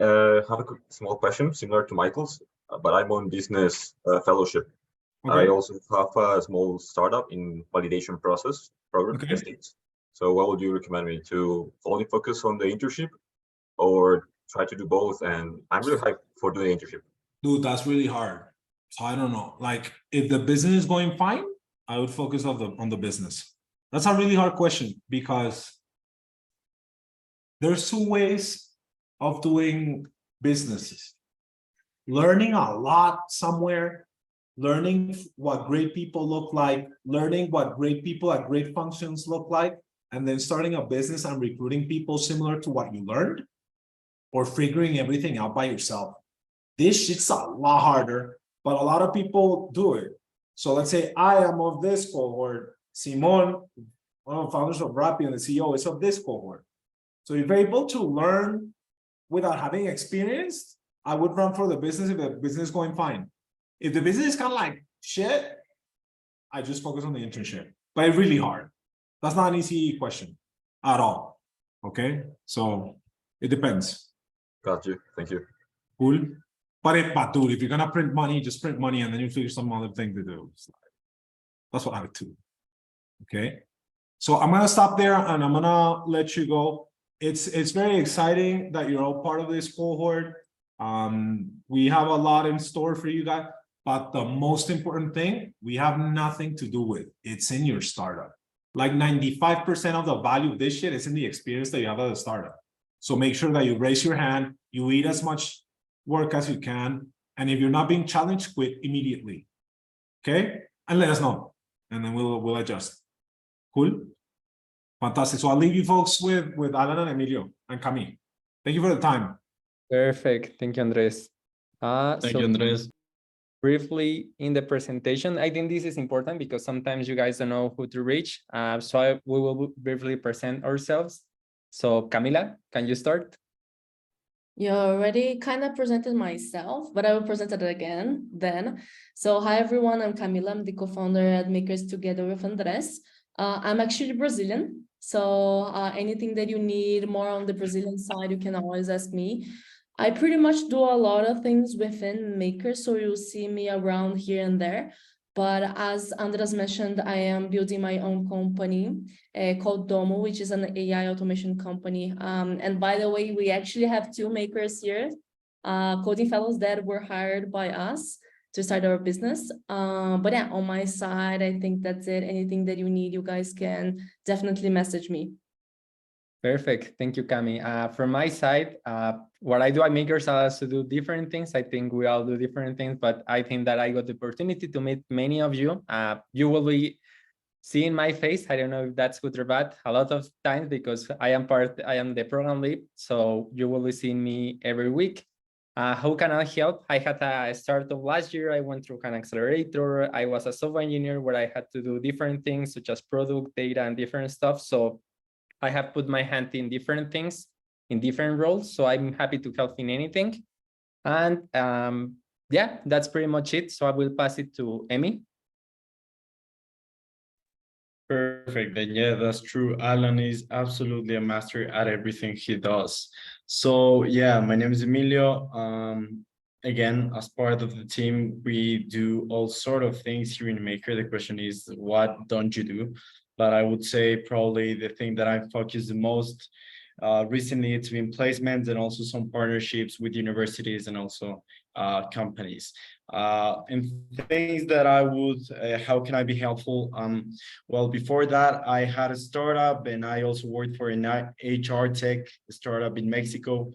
Speaker 10: Have a small question similar to Michael's, but I'm on business fellowship.
Speaker 2: Okay.
Speaker 10: I also have a small startup in validation process program
Speaker 2: Okay.
Speaker 10: stage. So what would you recommend me to only focus on the internship or try to do both? And I'm really hyped for doing the internship.
Speaker 2: Dude, that's really hard. So I don't know. Like, if the business is going fine, I would focus on the business. That's a really hard question because there's two ways of doing businesses. Learning a lot somewhere, learning what great people look like, learning what great people at great functions look like, and then starting a business and recruiting people similar to what you learned, or figuring everything out by yourself. This shit's a lot harder, but a lot of people do it. So let's say I am of this cohort, Simon, one of the founders of Rappi and the CEO, is of this cohort. So if you're able to learn without having experience, I would run for the business if the business is going fine. If the business is kind of like shit, I just focus on the internship, but it's really hard. That's not an easy question at all. Okay, so it depends.
Speaker 10: Got you. Thank you.
Speaker 2: Cool. But dude, if you're gonna print money, just print money and then you figure some other thing to do. That's what I would do. Okay. So I'm gonna stop there and I'm gonna let you go. It's very exciting that you're all part of this cohort. We have a lot in store for you guys, but the most important thing we have nothing to do with. It's in your startup. Like 95% of the value of this shit is in the experience that you have at the startup. So make sure that you raise your hand, you eat as much work as you can, and if you're not being challenged, quit immediately. Okay? And let us know, and then we'll adjust. Cool? Fantastic. So I'll leave you folks with Alan and Emilio and Camille. Thank you for the time.
Speaker 11: Perfect. Thank you, Andres.
Speaker 8: Thank you, Andres.
Speaker 11: Briefly in the presentation, I think this is important because sometimes you guys don't know who to reach. We will briefly present ourselves. So Camila, can you start?
Speaker 1: You already kind of presented myself, but I will present it again then. So hi everyone, I'm Camila. I'm the co-founder at Makers Together with Andres. I'm actually Brazilian. So anything that you need more on the Brazilian side, you can always ask me. I pretty much do a lot of things within Makers, so you'll see me around here and there. But as Andres mentioned, I am building my own company called Domo, which is an AI automation company. And by the way, we actually have 2 makers here, coding fellows that were hired by us to start our business. But yeah, on my side, I think that's it. Anything that you need, you guys can definitely message me.
Speaker 11: Perfect. Thank you, Cami. From my side, what I do at Makers allows to do different things. I think we all do different things, but I think that I got the opportunity to meet many of you. You will be seeing my face. I don't know if that's good or bad a lot of times because I am the program lead. So you will be seeing me every week. How can I help? I had a startup last year. I went through an accelerator. I was a software engineer where I had to do different things such as product data and different stuff. So I have put my hand in different things, in different roles. So I'm happy to help in anything. And yeah, that's pretty much it. So I will pass it to Emmy.
Speaker 8: Perfect. And yeah, that's true. Alan is absolutely a master at everything he does. So yeah, my name is Emilio. Again, as part of the team, we do all sort of things here in Maker. The question is, what don't you do? But I would say probably the thing that I focused the most recently, it's been placements and also some partnerships with universities and also companies. And things that I would, how can I be helpful? Well, before that, I had a startup and I also worked for an HR tech startup in Mexico.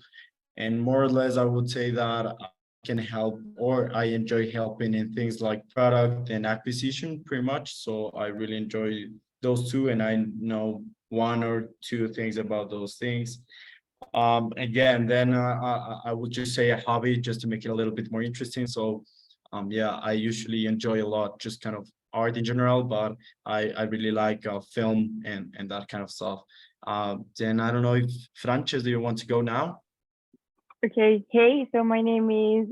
Speaker 8: And more or less, I would say that I can help, or I enjoy helping in things like product and acquisition pretty much. So I really enjoy those two, and I know
Speaker 12: one or two things about those things. Again, then I would just say a hobby just to make it a little bit more interesting. So yeah, I usually enjoy a lot just kind of art in general, but I really like film and that kind of stuff. Then I don't know if Frances, do you want to go now?
Speaker 13: Okay, hey, so my name is,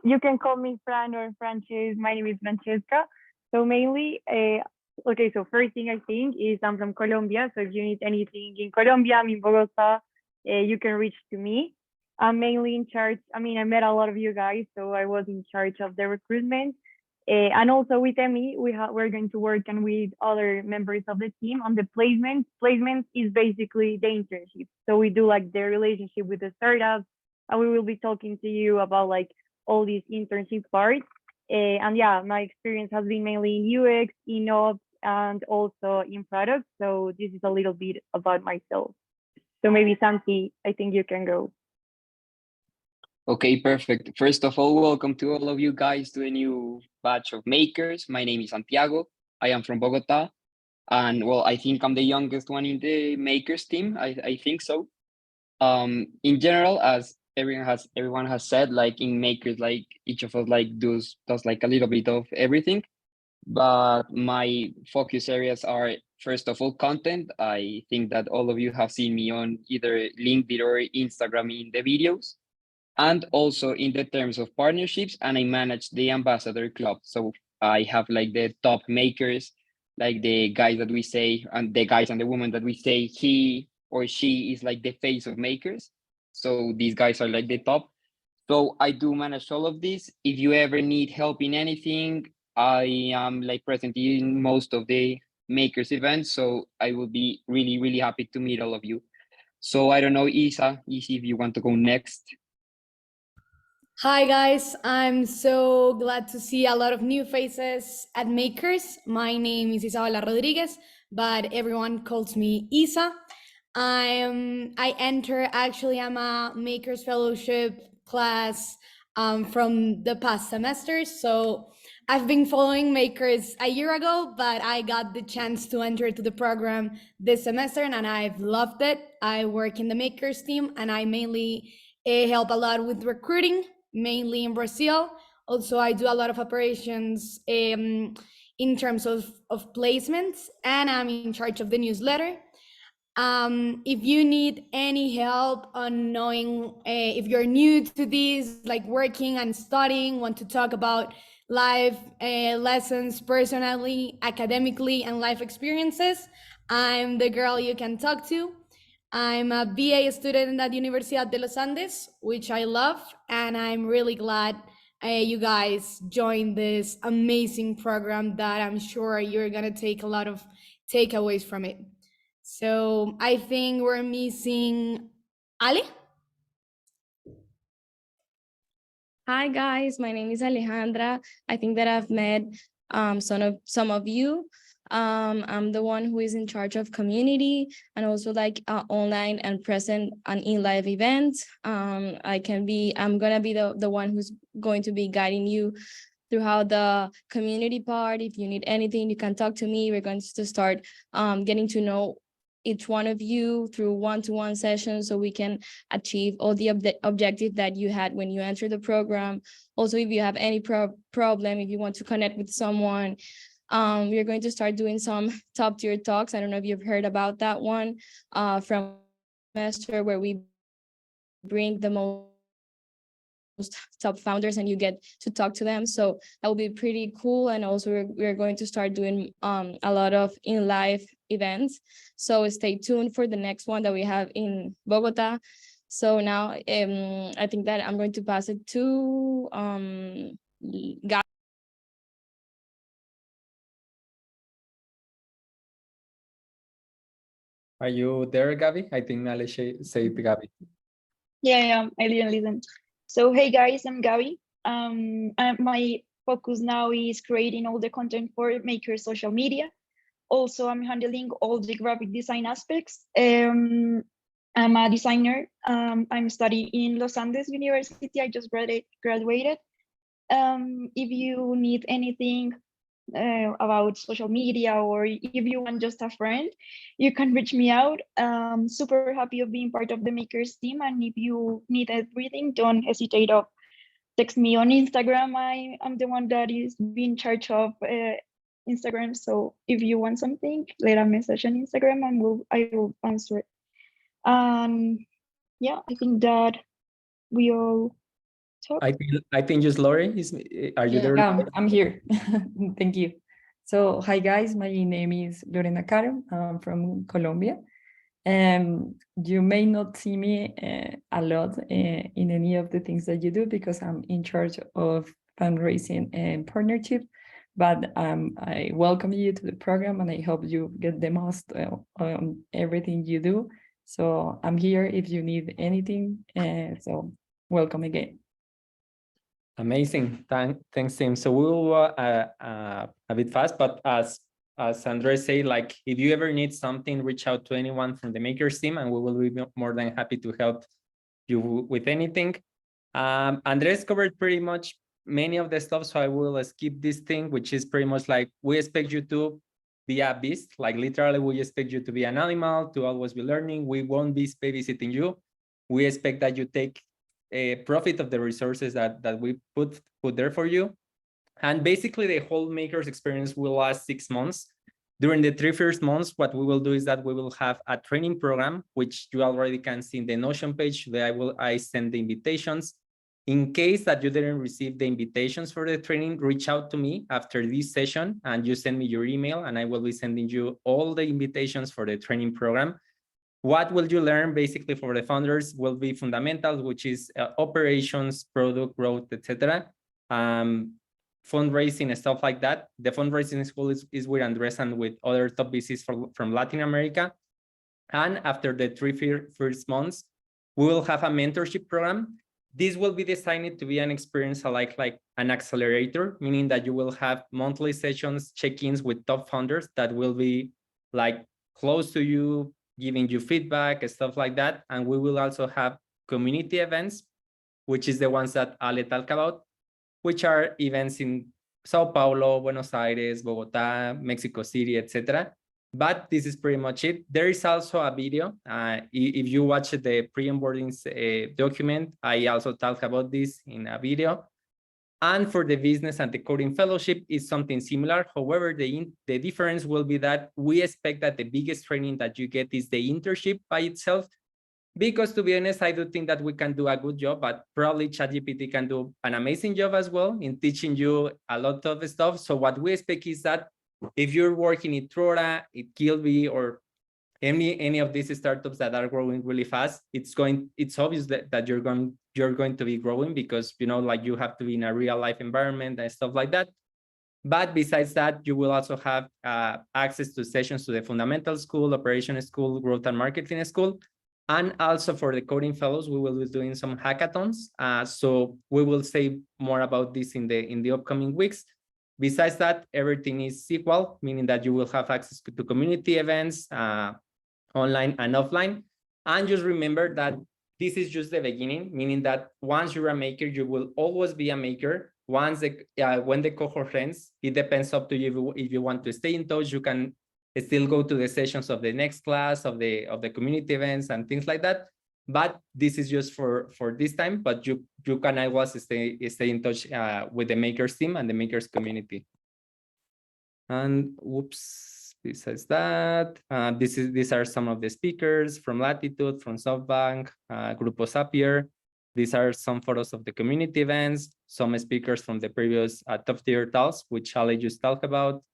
Speaker 13: you can call me Fran or Frances. My name is Francesca. So mainly, okay, so first thing I think is I'm from Colombia. So if you need anything in Colombia, I'm in Bogota, you can reach to me. I'm mainly in charge, I mean, I met a lot of you guys, so I was in charge of the recruitment. And also with Emmy, we're going to work and with other members of the team on the placement. Placement is basically the internship. So we do like the relationship with the startups, and we will be talking to you about like all these internship parts. And yeah, my experience has been mainly in UX, in ops, and also in products. So this is a little bit about myself. So maybe Santi, I think you can go.
Speaker 14: Okay, perfect. First of all, welcome to all of you guys to a new batch of makers. My name is Santiago. I am from Bogota. And well, I think I'm the youngest one in the makers team. I think so. In general, as everyone has said, like in makers, like each of us like does like a little bit of everything. But my focus areas are, first of all, content. I think that all of you have seen me on either LinkedIn or Instagram in the videos, and also in the terms of partnerships, and I manage the ambassador club. So I have like the top makers, like the guys that we say, and the guys and the women that we say he or she is like the face of makers. So these guys are like the top. So I do manage all of this. If you ever need help in anything, I am like present in most of the makers events. So I will be really, really happy to meet all of you. So I don't know, Isa, if you want to go next.
Speaker 15: Hi guys, I'm so glad to see a lot of new faces at Makers. My name is Isabela Rodriguez, but everyone calls me Isa. I'm a Makers Fellowship class from the past semester. So I've been following Makers a year ago, but I got the chance to enter to the program this semester and I've loved it. I work in the Makers team and I mainly help a lot with recruiting, mainly in Brazil. Also, I do a lot of operations in terms of placements, and I'm in charge of the newsletter. If you need any help on knowing if you're new to this, like working and studying, want to talk about life lessons personally, academically, and life experiences, I'm the girl you can talk to. I'm a BA student at Universidad de los Andes, which I love, and I'm really glad you guys joined this amazing program that I'm sure you're gonna take a lot of takeaways from it. So I think we're missing Ale.
Speaker 16: Hi guys, my name is Alejandra. I think that I've met some of you. I'm the one who is in charge of community and also like online and present and in live events. I'm gonna be the one who's going to be guiding you throughout the community part. If you need anything, you can talk to me. We're going to start getting to know each one of you through one-to-one sessions so we can achieve all the objectives that you had when you entered the program. Also, if you have any problem, if you want to connect with someone, we're going to start doing some top tier talks. I don't know if you've heard about that one from semester where we bring the most top founders and you get to talk to them. So that will be pretty cool. And also we're going to start doing a lot of in live events. So stay tuned for the next one that we have in Bogota. So now I think that I'm going to pass it to Gabi.
Speaker 11: Are you there, Gabi? I think Nale said Gabi.
Speaker 17: Yeah, I didn't listen. So hey guys, I'm Gabi. My focus now is creating all the content for Maker social media. Also, I'm handling all the graphic design aspects. I'm a designer. I'm studying in Los Andes University. I just graduated. If you need anything about social media, or if you want just a friend, you can reach me out. Super happy of being part of the Makers team. And if you need everything, don't hesitate of text me on Instagram. I'm the one that is in charge of Instagram. So if you want something, let a message on Instagram and I will answer it. Yeah, I think that we all talk.
Speaker 11: I think just Lori is. Are you there?
Speaker 18: Yeah, I'm here. Thank you. So, hi guys, my name is Lorena Caro. I'm from Colombia. You may not see me a lot in any of the things that you do because I'm in charge of fundraising and partnership. But I welcome you to the program and I hope you get the most on everything you do. So I'm here if you need anything. So welcome again.
Speaker 11: Amazing. Thanks, Tim. So we will a bit fast, but as Andres said, like if you ever need something, reach out to anyone from the Makers team and we will be more than happy to help you with anything. Andres covered pretty much many of the stuff, so I will skip this thing, which is pretty much like we expect you to be a beast, like literally we expect you to be an animal, to always be learning. We won't be babysitting you. We expect that you take a profit of the resources that we put there for you. And basically the whole Makers experience will last 6 months. During the 3 first months, what we will do is that we will have a training program, which you already can see in the Notion page. There I send the invitations. In case that you didn't receive the invitations for the training, reach out to me after this session and you send me your email and I will be sending you all the invitations for the training program. What will you learn basically for the founders will be fundamentals, which is operations, product growth, etc. Fundraising and stuff like that. The fundraising school is with Andres and with other top VCs from Latin America. And after the 3 first months, we will have a mentorship program. This will be designed to be an experience like an accelerator, meaning that you will have monthly sessions, check-ins with top founders that will be like close to you, giving you feedback and stuff like that. And we will also have community events, which is the ones that Ale talked about, which are events in Sao Paulo, Buenos Aires, Bogota, Mexico City, etc. But this is pretty much it. There is also a video. If you watch the pre-onboarding document, I also talk about this in a video. And for the business and the coding fellowship is something similar. However, the difference will be that we expect that the biggest training that you get is the internship by itself. Because to be honest, I do think that we can do a good job, but probably ChatGPT can do an amazing job as well in teaching you a lot of stuff. So what we expect is that if you're working in Trora, at Kilby, or any of these startups that are growing really fast, it's obvious that you're going to be growing because like you have to be in a real life environment and stuff like that. But besides that, you will also have access to sessions to the fundamental school, operation school, growth and marketing school. And also for the coding fellows, we will be doing some hackathons. So we will say more about this in the upcoming weeks. Besides that, everything is equal, meaning that you will have access to community events, online and offline. And just remember that this is just the beginning, meaning that once you're a maker, you will always be a maker. When the cohort ends, it depends up to you if you want to stay in touch. You can still go to the sessions of the next class, of the community events and things like that. But this is just for this time, but you can always stay in touch with the Makers team and the Makers community. And whoops, besides that, these are some of the speakers from Latitude, from SoftBank, Grupo Zapier. These are some photos of the community events, some speakers from the previous top tier talks, which Ale just talked about.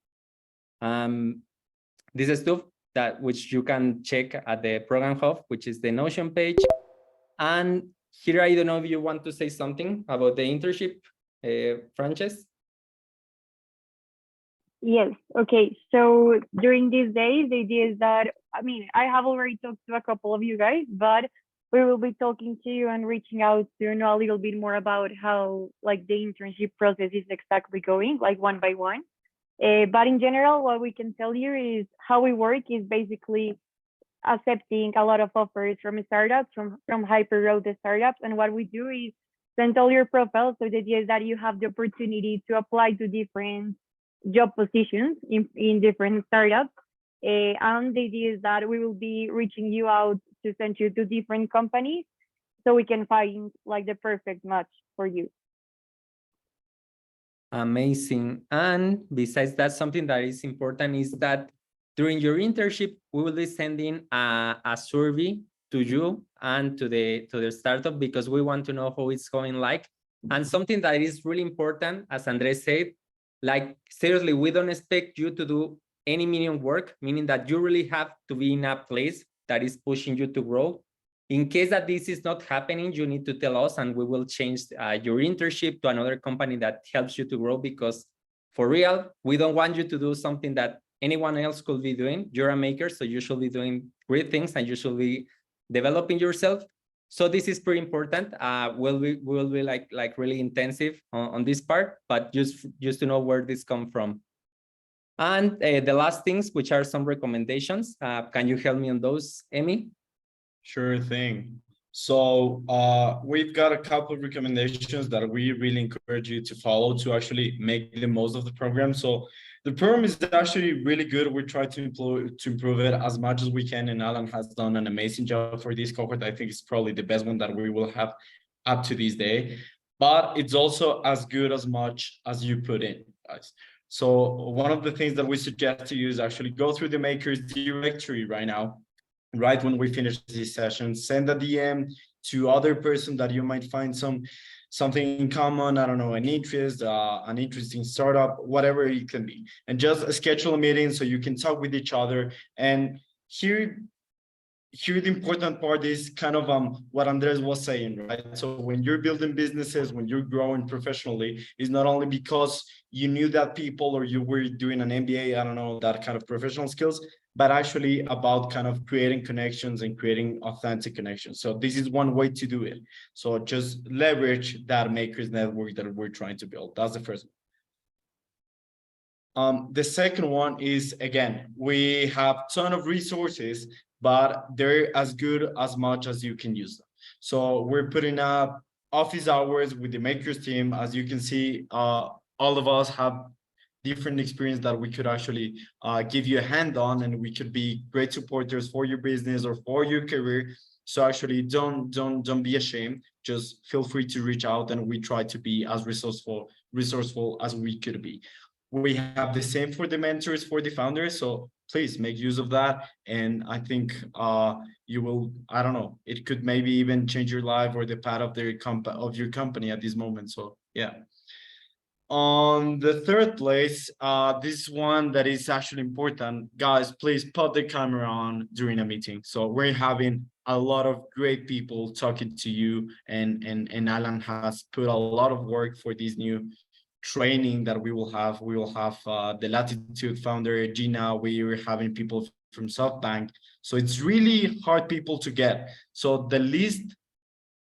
Speaker 11: This is stuff which you can check at the Program Hub, which is the Notion page. And here, I don't know if you want to say something about the internship, Frances?
Speaker 13: Yes. Okay. So during these days, the idea is that, I have already talked to a couple of you guys, but we will be talking to you and reaching out to know a little bit more about how the internship process is exactly going, one by one. But in general, what we can tell you is how we work is basically accepting a lot of offers from startups, from hyper growth startups. And what we do is send all your profiles. So the idea is that you have the opportunity to apply to different job positions in different startups. And the idea is that we will be reaching you out to send you to different companies so we can find like the perfect match for you.
Speaker 11: Amazing. And besides that, something that is important is that during your internship, we will be sending a survey to you and to the startup, because we want to know how it's going like. And something that is really important, as Andres said, like seriously, we don't expect you to do any minimum work, meaning that you really have to be in a place that is pushing you to grow. In case that this is not happening, you need to tell us and we will change your internship to another company that helps you to grow, because for real, we don't want you to do something that anyone else could be doing. You're a maker, so you should be doing great things and you should be developing yourself. So this is pretty important. Will be like really intensive on this part, but just to know where this come from. And the last things, which are some recommendations. Can you help me on those, Emmy?
Speaker 12: Sure thing. So we've got a couple of recommendations that we really encourage you to follow to actually make the most of the program. So the program is actually really good. We try to improve it as much as we can, and Alan has done an amazing job for this cohort. I think it's probably the best one that we will have up to this day, but it's also as good as much as you put in, guys. So one of the things that we suggest to you is actually go through the Makers directory right now, right when we finish this session, send a DM to other person that you might find something in common, I don't know, an interest, an interesting startup, whatever it can be, and just schedule a meeting so you can talk with each other. And here the important part is kind of what Andres was saying, right? So when you're building businesses, when you're growing professionally, it's not only because you knew that people or you were doing an MBA, I don't know, that kind of professional skills, but actually about kind of creating connections and creating authentic connections. So this is one way to do it. So just leverage that makers network that we're trying to build. That's the first one. The second one is, again, we have a ton of resources, but they're as good as much as you can use them. So we're putting up office hours with the makers team. As you can see, all of us have different experience that we could actually give you a hand on, and we could be great supporters for your business or for your career. So actually don't be ashamed. Just feel free to reach out, and we try to be as resourceful as we could be. We have the same for the mentors, for the founders. So please make use of that. And I think you will, I don't know, it could maybe even change your life or the path of your company at this moment. So yeah. On the third place, this one that is actually important, guys, please put the camera on during a meeting. So we're having a lot of great people talking to you, and Alan has put a lot of work for this new training that we will have. We will have the Latitude founder, Gina. We were having people from SoftBank. So it's really hard people to get. So the least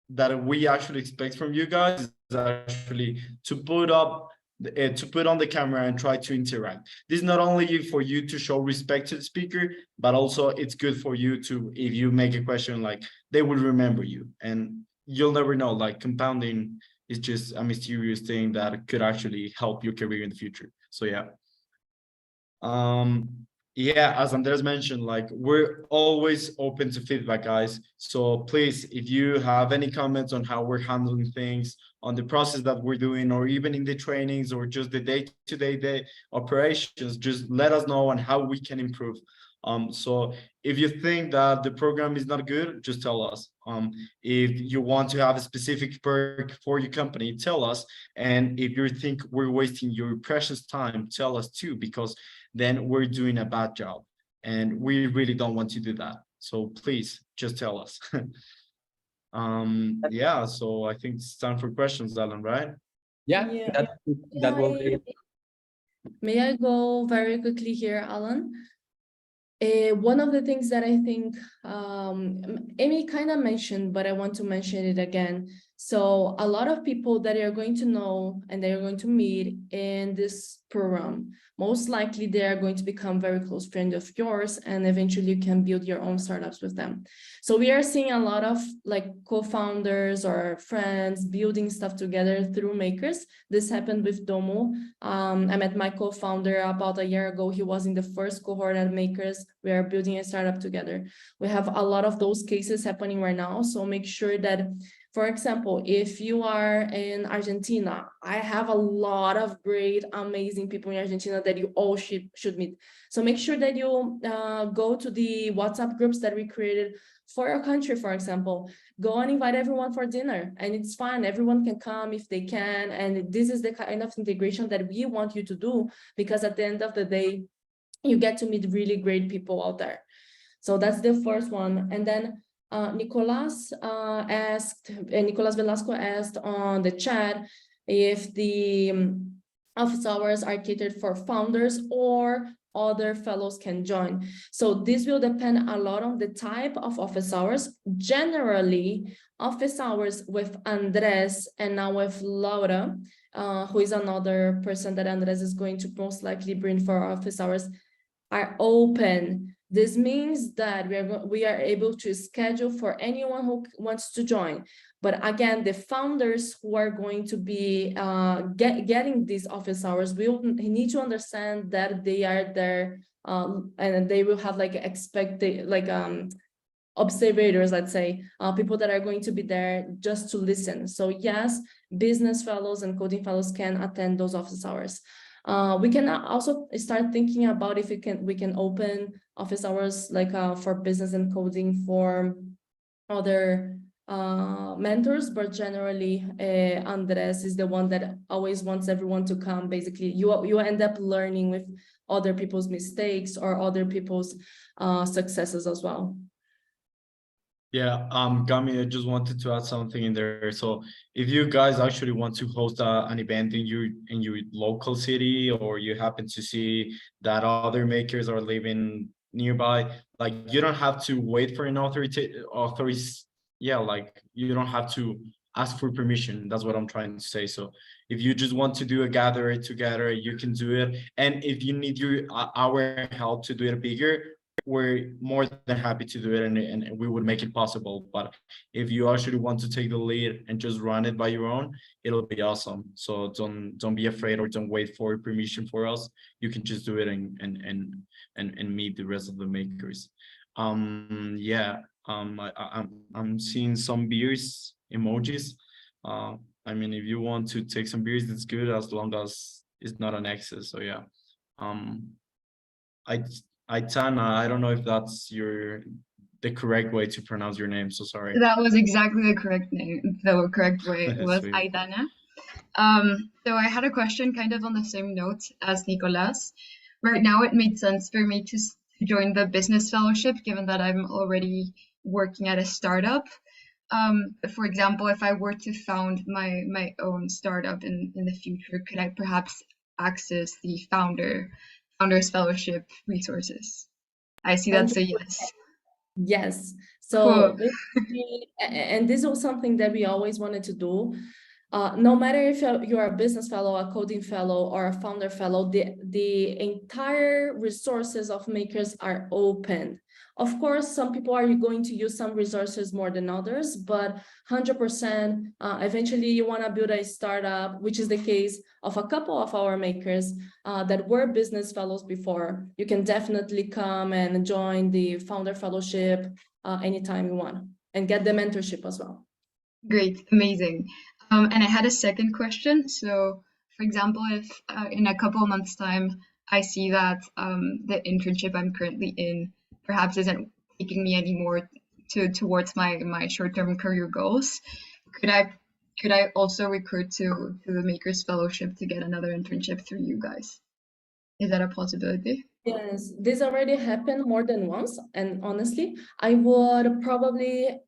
Speaker 12: that we actually expect from you guys is actually to put on the camera and try to interact. This is not only for you to show respect to the speaker, but also it's good for you to, if you make a question, like they will remember you, and you'll never know, like compounding is just a mysterious thing that could actually help your career in the future. So yeah. Yeah, as Andres mentioned, like we're always open to feedback, guys. So please, if you have any comments on how we're handling things, on the process that we're doing, or even in the trainings, or just the day-to-day operations, just let us know on how we can improve. So if you think that the program is not good, just tell us. If you want to have a specific perk for your company, tell us. And if you think we're wasting your precious time, tell us too, because then we're doing a bad job, and we really don't want to do that. So please just tell us. Yeah, so I think it's time for questions, Alan, right?
Speaker 11: Yeah, that will be.
Speaker 19: May I go very quickly here, Alan? One of the things that I think Amy kind of mentioned, but I want to mention it again. So a lot of people that you're going to know and that you're going to meet in this program, most likely they are going to become very close friends of yours, and eventually you can build your own startups with them. So we are seeing a lot of like co-founders or friends building stuff together through Makers. This happened with Domo. I met my co-founder about a year ago. He was in the first cohort at Makers. We are building a startup together. We have a lot of those cases happening right now. So make sure that, for example, if you are in Argentina, I have a lot of great, amazing people in Argentina that you all should meet. So make sure that you go to the WhatsApp groups that we created for your country, for example. Go and invite everyone for dinner, and it's fine. Everyone can come if they can. And this is the kind of integration that we want you to do, because at the end of the day, you get to meet really great people out there. So that's the first one. And then Nicolas Velasco asked on the chat if the office hours are catered for founders or other fellows can join. So this will depend a lot on the type of office hours. Generally, office hours with Andres and now with Laura, who is another person that Andres is going to most likely bring for office hours, are open. This means that we are able to schedule for anyone who wants to join. But again, the founders who are going to be getting these office hours will need to understand that they are there and they will have like observators, let's say, people that are going to be there just to listen. So yes, business fellows and coding fellows can attend those office hours. We can also start thinking about if we can open office hours like for business and coding for other mentors, but generally Andres is the one that always wants everyone to come. Basically, you end up learning with other people's mistakes or other people's successes as well.
Speaker 12: Yeah, Gami, I just wanted to add something in there. So if you guys actually want to host an event in your local city, or you happen to see that other makers are living nearby, like you don't have to wait for an authorities. Yeah, like you don't have to ask for permission. That's what I'm trying to say. So if you just want to do a gathering together, you can do it. And if you need our help to do it bigger, we're more than happy to do it, and we would make it possible. But if you actually want to take the lead and just run it by your own, it'll be awesome. So don't be afraid, or don't wait for permission for us. You can just do it and meet the rest of the makers. Yeah, I'm seeing some beers emojis. I mean, if you want to take some beers, that's good, as long as it's not an excess. So yeah, Aitana, I don't know if that's the correct way to pronounce your name, so sorry.
Speaker 20: That was exactly the correct name. The correct way was
Speaker 12: Sweet.
Speaker 20: Aitana. So I had a question kind of on the same note as Nicolas. Right now, it made sense for me to join the business fellowship, given that I'm already working at a startup. For example, if I were to found my own startup in the future, could I perhaps access the Founders Fellowship resources? I see that's a yes.
Speaker 19: Yes. So
Speaker 20: Cool.
Speaker 19: and this was something that we always wanted to do. No matter if you're a business fellow, a coding fellow, or a founder fellow, the entire resources of Makers are open. Of course, some people are going to use some resources more than others, but 100%, eventually you want to build a startup, which is the case of a couple of our makers that were business fellows before. You can definitely come and join the Founder Fellowship anytime you want, and get the mentorship as well.
Speaker 20: Great, amazing. And I had a second question. So, for example, if in a couple of months' time, I see that the internship I'm currently in perhaps isn't taking me anymore towards my short-term career goals, could I also recruit to the Makers Fellowship to get another internship through you guys? Is that a possibility?
Speaker 19: Yes, this already happened more than once, and honestly, I would probably,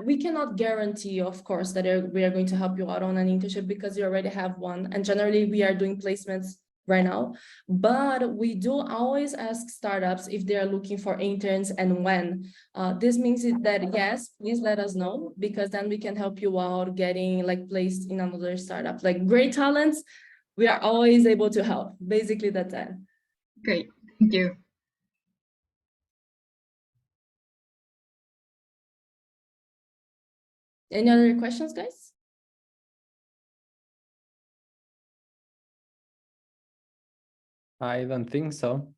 Speaker 19: we cannot guarantee, of course, that we are going to help you out on an internship because you already have one, and generally we are doing placements right now, but we do always ask startups if they are looking for interns and when. This means that yes, please let us know, because then we can help you out getting like placed in another startup. Like great talents, we are always able to help. Basically, that's it.
Speaker 20: Great, thank you.
Speaker 19: Any other questions, guys?
Speaker 11: I don't think so.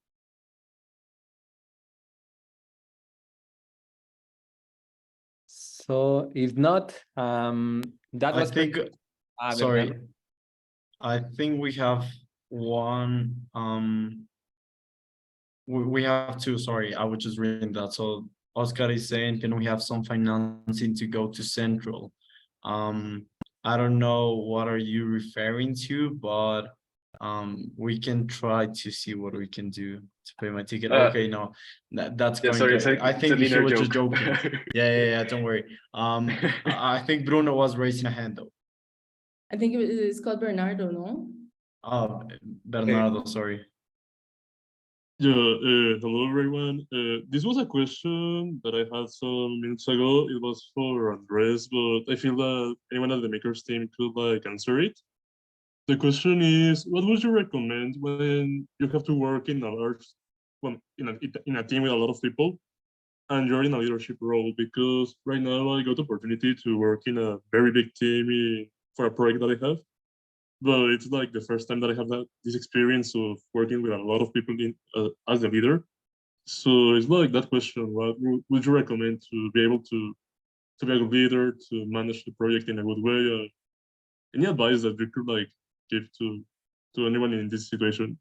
Speaker 11: So if not, that
Speaker 12: I
Speaker 11: was
Speaker 12: think, sorry,
Speaker 11: Bernardo.
Speaker 12: I think we have one, we have two, sorry, I was just reading that. So Oscar is saying, can we have some financing to go to Central? I don't know what are you referring to, but we can try to see what we can do to pay my ticket. Okay, no, that's
Speaker 6: Yeah,
Speaker 12: going
Speaker 6: sorry,
Speaker 12: good. I think
Speaker 6: it's an
Speaker 12: he
Speaker 6: inner
Speaker 12: was just
Speaker 6: joke.
Speaker 12: joking. Yeah, don't worry. I think Bruno was raising a hand though.
Speaker 19: I think it's called Bernardo, no?
Speaker 12: Oh, Bernardo, sorry.
Speaker 21: Yeah, hello everyone. This was a question that I had some minutes ago. It was for Andres, but I feel that anyone at the Makers team could like answer it. The question is, what would you recommend when you have to work in a large, well, in a team with a lot of people, and you're in a leadership role? Because right now I got the opportunity to work in a very big team for a project that I have. But it's like the first time that I have this experience of working with a lot of people as a leader. So it's like that question: what would you recommend to be able to be a good leader, to manage the project in a good way? Any advice that you could like give to anyone in this situation?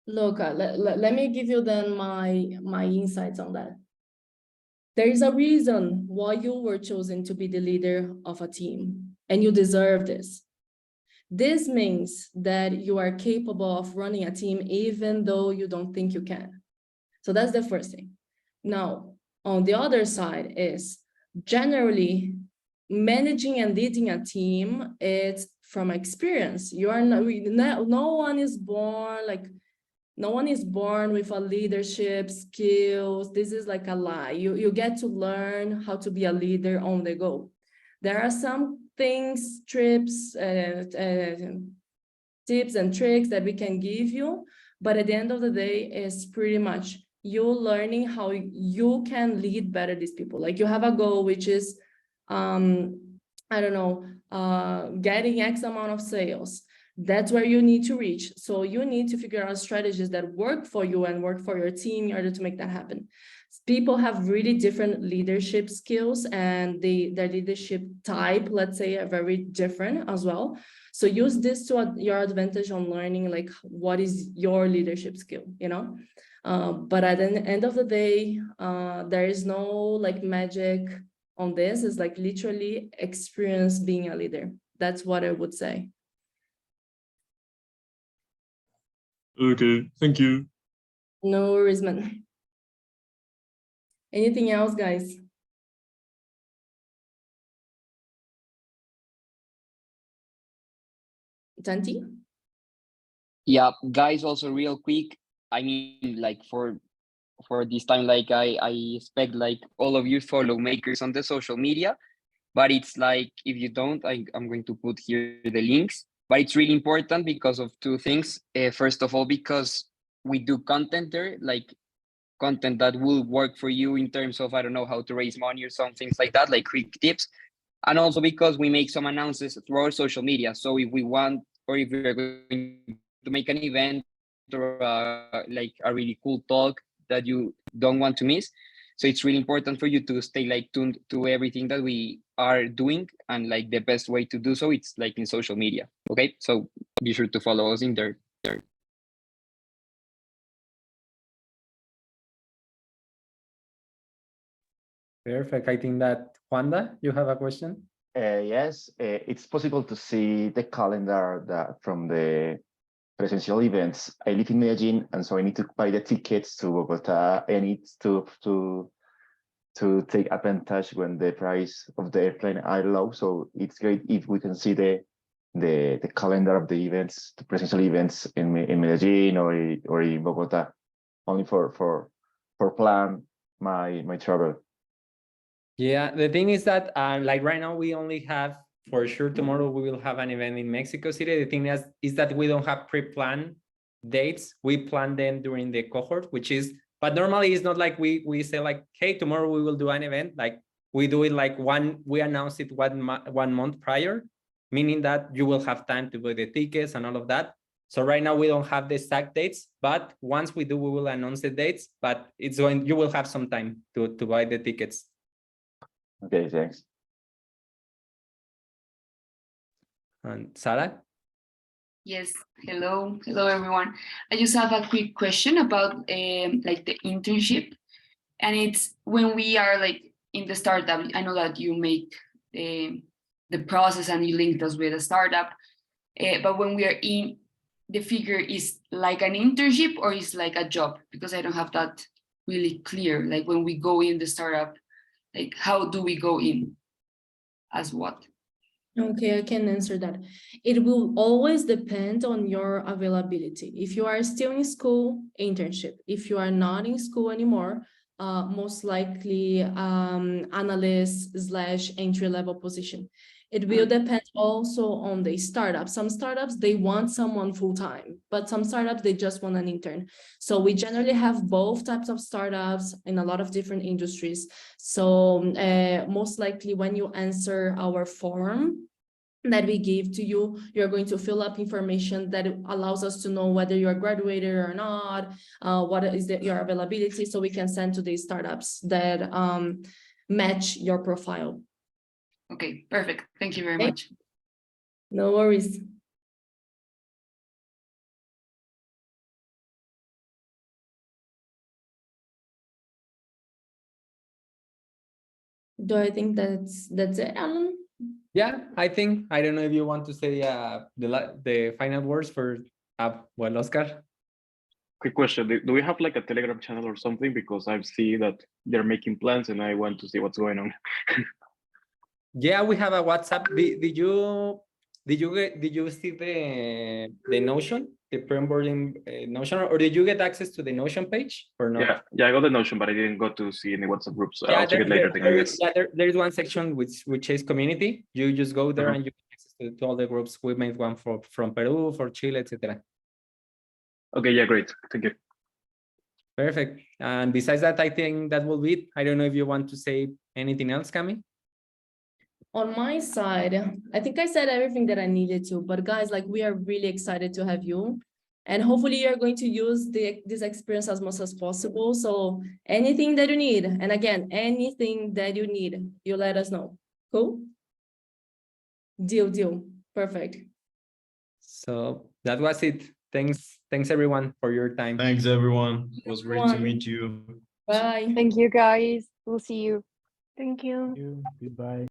Speaker 19: Look, let me give you then my insights on that. There is a reason why you were chosen to be the leader of a team, and you deserve this. This means that you are capable of running a team even though you don't think you can. So that's the first thing. Now, on the other side is generally managing and leading a team, it's from experience. You are not, no one is born like, no one is born with a leadership skills. This is like a lie. You get to learn how to be a leader on the go. There are some things, tips and tricks that we can give you, but at the end of the day, it's pretty much you learning how you can lead better these people. Like you have a goal, which is, I don't know, getting X amount of sales. That's where you need to reach. So you need to figure out strategies that work for you and work for your team in order to make that happen. People have really different leadership skills, and their leadership type, let's say, are very different as well. So use this to your advantage on learning like what is your leadership skill, you know? But at the end of the day, there is no like magic on this. It's like literally experience being a leader. That's what I would say.
Speaker 21: Okay, thank you.
Speaker 19: No worries, man. Anything else, guys? Tanti?
Speaker 14: Yeah, guys, also real quick. I mean, like for this time, like I expect like all of you follow Makers on the social media, but it's like if you don't, I'm going to put here the links. But it's really important because of two things. First of all, because we do content there, like content that will work for you in terms of, I don't know, how to raise money or some things like that, like quick tips. And also because we make some announcements through our social media. So if we want, or if we're going to make an event or like a really cool talk that you don't want to miss. So it's really important for you to stay like tuned to everything that we are doing, and like the best way to do so, it's like in social media. Okay, so be sure to follow us in there.
Speaker 11: Perfect. I think that Juanda, you have a question?
Speaker 22: Yes, it's possible to see the calendar that from the presential events. I live in Medellin, and so I need to buy the tickets to Bogota. I need to take advantage when the price of the airplane are low. So it's great if we can see the the calendar of the events, the presential events in Medellin or in Bogota, only for plan my travel.
Speaker 11: Yeah, the thing is that like right now we only have, for sure tomorrow we will have an event in Mexico City. The thing is that we don't have pre-planned dates. We plan them during the cohort, which is, but normally it's not like we say like, hey, tomorrow we will do an event. Like we do it like we announce it 1 month prior, meaning that you will have time to buy the tickets and all of that. So right now we don't have the exact dates, but once we do, we will announce the dates, but it's when you will have some time to buy the tickets.
Speaker 22: Okay, thanks.
Speaker 11: And Sarah?
Speaker 3: Yes, hello everyone. I just have a quick question about like the internship, and it's when we are like in the startup. I know that you make the process and you linked us with a startup, but when we are in, the figure is like an internship or is like a job, because I don't have that really clear. Like when we go in the startup, like how do we go in, as what?
Speaker 19: Okay, I can answer that. It will always depend on your availability. If you are still in school, internship. If you are not in school anymore, most likely analyst/entry-level position. It will depend also on the startup. Some startups, they want someone full-time, but some startups, they just want an intern. So we generally have both types of startups in a lot of different industries. So most likely when you answer our form that we give to you, you're going to fill up information that allows us to know whether you're graduated or not, what is your availability, so we can send to these startups that match your profile.
Speaker 3: Okay, perfect. Thank you very much.
Speaker 19: No worries. Do I think that's it, Alan?
Speaker 11: Yeah, I don't know if you want to say the final words for well, Oscar.
Speaker 4: Quick question. Do we have like a Telegram channel or something? Because I've seen that they're making plans and I want to see what's going on.
Speaker 11: Yeah, we have a WhatsApp. Did you see the Notion, the pre-onboarding Notion, or did you get access to the Notion page or not?
Speaker 4: Yeah, I got the Notion, but I didn't go to see any WhatsApp groups. So
Speaker 11: Yeah,
Speaker 4: I'll check it later.
Speaker 11: there is one section which is community. You just go there and you get access to all the groups. We made one from Peru, for Chile, etc.
Speaker 4: Okay, yeah, great. Thank you.
Speaker 11: Perfect. And besides that, I think that will be it. I don't know if you want to say anything else, Cami.
Speaker 19: On my side, I think I said everything that I needed to, but guys, like we are really excited to have you. And hopefully you're going to use this experience as much as possible. So anything that you need, and again, anything that you need, you let us know. Cool? Deal. Perfect.
Speaker 11: So that was it. Thanks everyone for your time.
Speaker 12: Thanks everyone. It was great to meet you.
Speaker 19: Bye.
Speaker 13: Thank you, guys. We'll see you.
Speaker 17: Thank you.
Speaker 12: Goodbye.